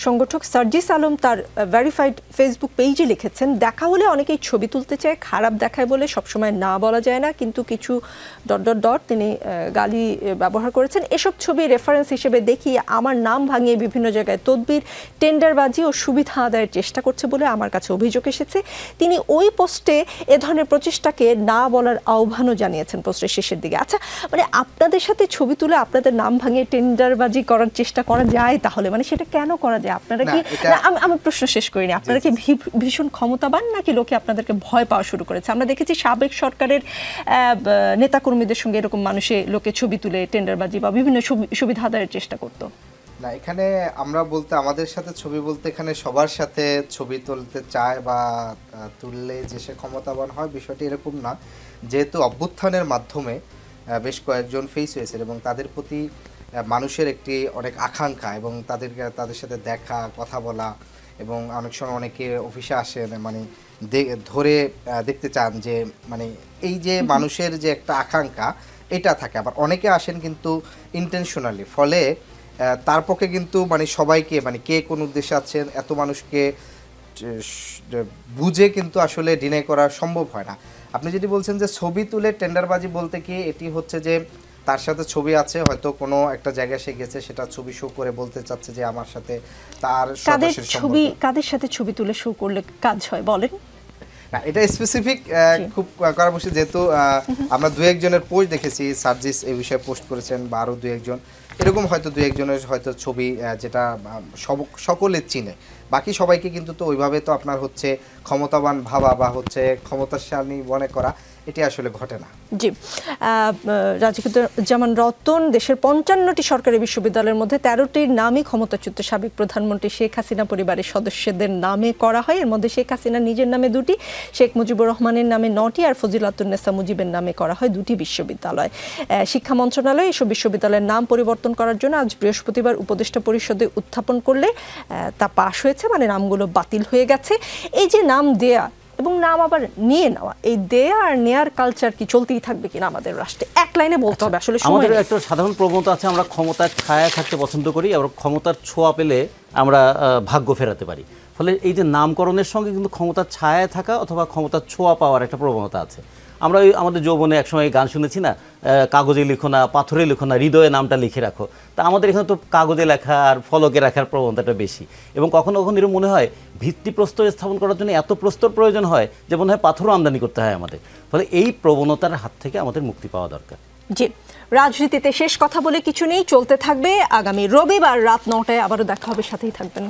সংগঠক সার্জিস আলম তার ভেরিফাইড ফেসবুক পেজে লিখেছেন, দেখা হলে অনেকেই ছবি তুলতে চায়, খারাপ দেখায় বলে সবসময় না বলা যায় না, কিন্তু কিছু ... তিনি গালি ব্যবহার করেছেন। এসব ছবি রেফারেন্স হিসেবে দেখিয়ে আমার নাম ভাঙিয়ে বিভিন্ন জায়গায় তদবির, টেন্ডারবাজি ও সুবিধা আদায়ের চেষ্টা করছে বলে আমার কাছে অভিযোগ এসেছে। তিনি ওই পোস্টে এ ধরনের প্রচেষ্টাকে না বলার আহ্বানও জানিয়েছেন পোস্টের শেষের দিকে। আচ্ছা, মানে আপনাদের সাথে ছবি তুলে আপনাদের নাম ভাঙিয়ে টেন্ডারবাজি করার চেষ্টা করা যায়, তাহলে মানে সেটা কেন করা যায়? আপনারা কি, আমি প্রশ্ন শেষ করিনি, আপনারা কি ভীষণ ক্ষমতাবান, নাকি লোকে আপনাদেরকে ভয় পাওয়া শুরু করেছে? আমরা দেখেছি সাবেক সরকারের নেতাকর্মীদের সঙ্গে এরকম লোকে ছবি তুলে টেন্ডারবাজি বা বিভিন্ন সুবিধা আদায়ের চেষ্টা করতো। না, এখানে আমরা বলতে, আমাদের সাথে ছবি বলতে এখানে সবার সাথে ছবি তুলতে চায় বা তুললে যে সে ক্ষমতাবান হয়, বিষয়টি এরকম না। যেহেতু অভ্যুত্থানের মাধ্যমে বেশ কয়েকজন ফেস হয়েছে এবং তাদের প্রতি মানুষের একটি অনেক আকাঙ্ক্ষা, এবং তাদের সাথে দেখা, কথা বলা, এবং অনেক সময় অনেকে অফিসে আসেন, মানে ধরে দেখতে চান যে মানে এই যে মানুষের যে একটা আকাঙ্ক্ষা, এটা থাকে। আবার অনেকে আসেন কিন্তু ইন্টেনশনালি, ফলে তার পক্ষে কিন্তু মানে সবাইকে, মানে কে কোন উদ্দেশ্যে আছেন, এত মানুষকে বুঝে কিন্তু আসলে ডিনাই করা সম্ভব হয় না। আপনি যদি বলছেন যে ছবি তুলে টেন্ডারবাজি বলতে কি, এটি হচ্ছে যে তার সাথে ছবি আছে, হয়তো কোনো একটা জায়গায় সে গেছে, সেটা ছবি শো করে বলতে চাচ্ছে যে আমার সাথে তার কাদের সাথে ছবি তুলে শো করলে কাজ হয় বলেন? না, এটা স্পেসিফিক খুব করা বসে, যেহেতু আমরা দু একজনের পোস্ট দেখেছি, সার্জিস এই বিষয়ে পোস্ট করেছেন, বা আরও দু একজন এরকম, হয়তো দু একজনের হয়তো ছবি যেটা সকলে চিনে, বাকি সবাইকে কিন্তু তো ওইভাবে তো আপনার হচ্ছে ক্ষমতাবান ভাবা বা হচ্ছে ক্ষমতাশালী মনে করা, এটি আসলে ঘটে না। জি, রাজিকুজ্জামান রতন, দেশের 55টি সরকারি বিশ্ববিদ্যালয়ের মধ্যে 13টির নামই ক্ষমতাচ্যুত সাবেক প্রধানমন্ত্রী শেখ হাসিনা পরিবারের সদস্যদের নামে করা হয়। এর মধ্যে শেখ হাসিনা নিজের নামে 2টি, শেখ মুজিবুর রহমানের নামে 9টি, আর ফজিলাতুন্নেসা মুজিবের নামে করা হয় 2টি বিশ্ববিদ্যালয়। শিক্ষা মন্ত্রণালয় এসব বিশ্ববিদ্যালয়ের নাম পরিবর্তন করার জন্য আজ বৃহস্পতিবার উপদেষ্টা পরিষদে উত্থাপন করলে তা পাশ হয়েছে, মানে নামগুলো বাতিল হয়ে গেছে। এই যে নাম দেয়া এবং নাম আবার নিয়ে নেওয়া, এই দেয়া আর নেয়ার কালচার কি চলতেই থাকবে কিনা আমাদের রাষ্ট্রে? এক লাইনে বলতে হবে আসলে। আমাদের একটা সাধারণ প্রবণতা আছে, আমরা ক্ষমতার ছায়া থাকতে পছন্দ করি, এবং ক্ষমতার ছোঁয়া পেলে আমরা ভাগ্য ফেরাতে পারি। ফলে এই যে নামকরণের সঙ্গে কিন্তু ক্ষমতার ছায়ায় থাকা অথবা ক্ষমতার ছোঁয়া পাওয়ার একটা প্রবণতা আছে। আমরা আমাদের যৌবনে একসময় গান শুনেছি না, কাগজে লিখো না, পাথরে লিখো না, হৃদয়ে নামটা লিখে রাখো। তা আমাদের এখানে তো কাগজে লেখা আর ফলকে রাখার প্রবণতাটা বেশি, এবং কখনো কখনো এরকম মনে হয় ভিত্তিপ্রস্তর স্থাপন করার জন্য এত প্রস্তর প্রয়োজন হয় যে মনে হয় পাথরও আমদানি করতে হয় আমাদের। ফলে এই প্রবণতার হাত থেকে আমাদের মুক্তি পাওয়া দরকার। জি, রাজনীতিতে শেষ কথা বলে কিছু নেই, চলতে থাকবে। আগামী রবিবার রাত 9টায় আবারও দেখা হবে, সাথেই থাকবেন।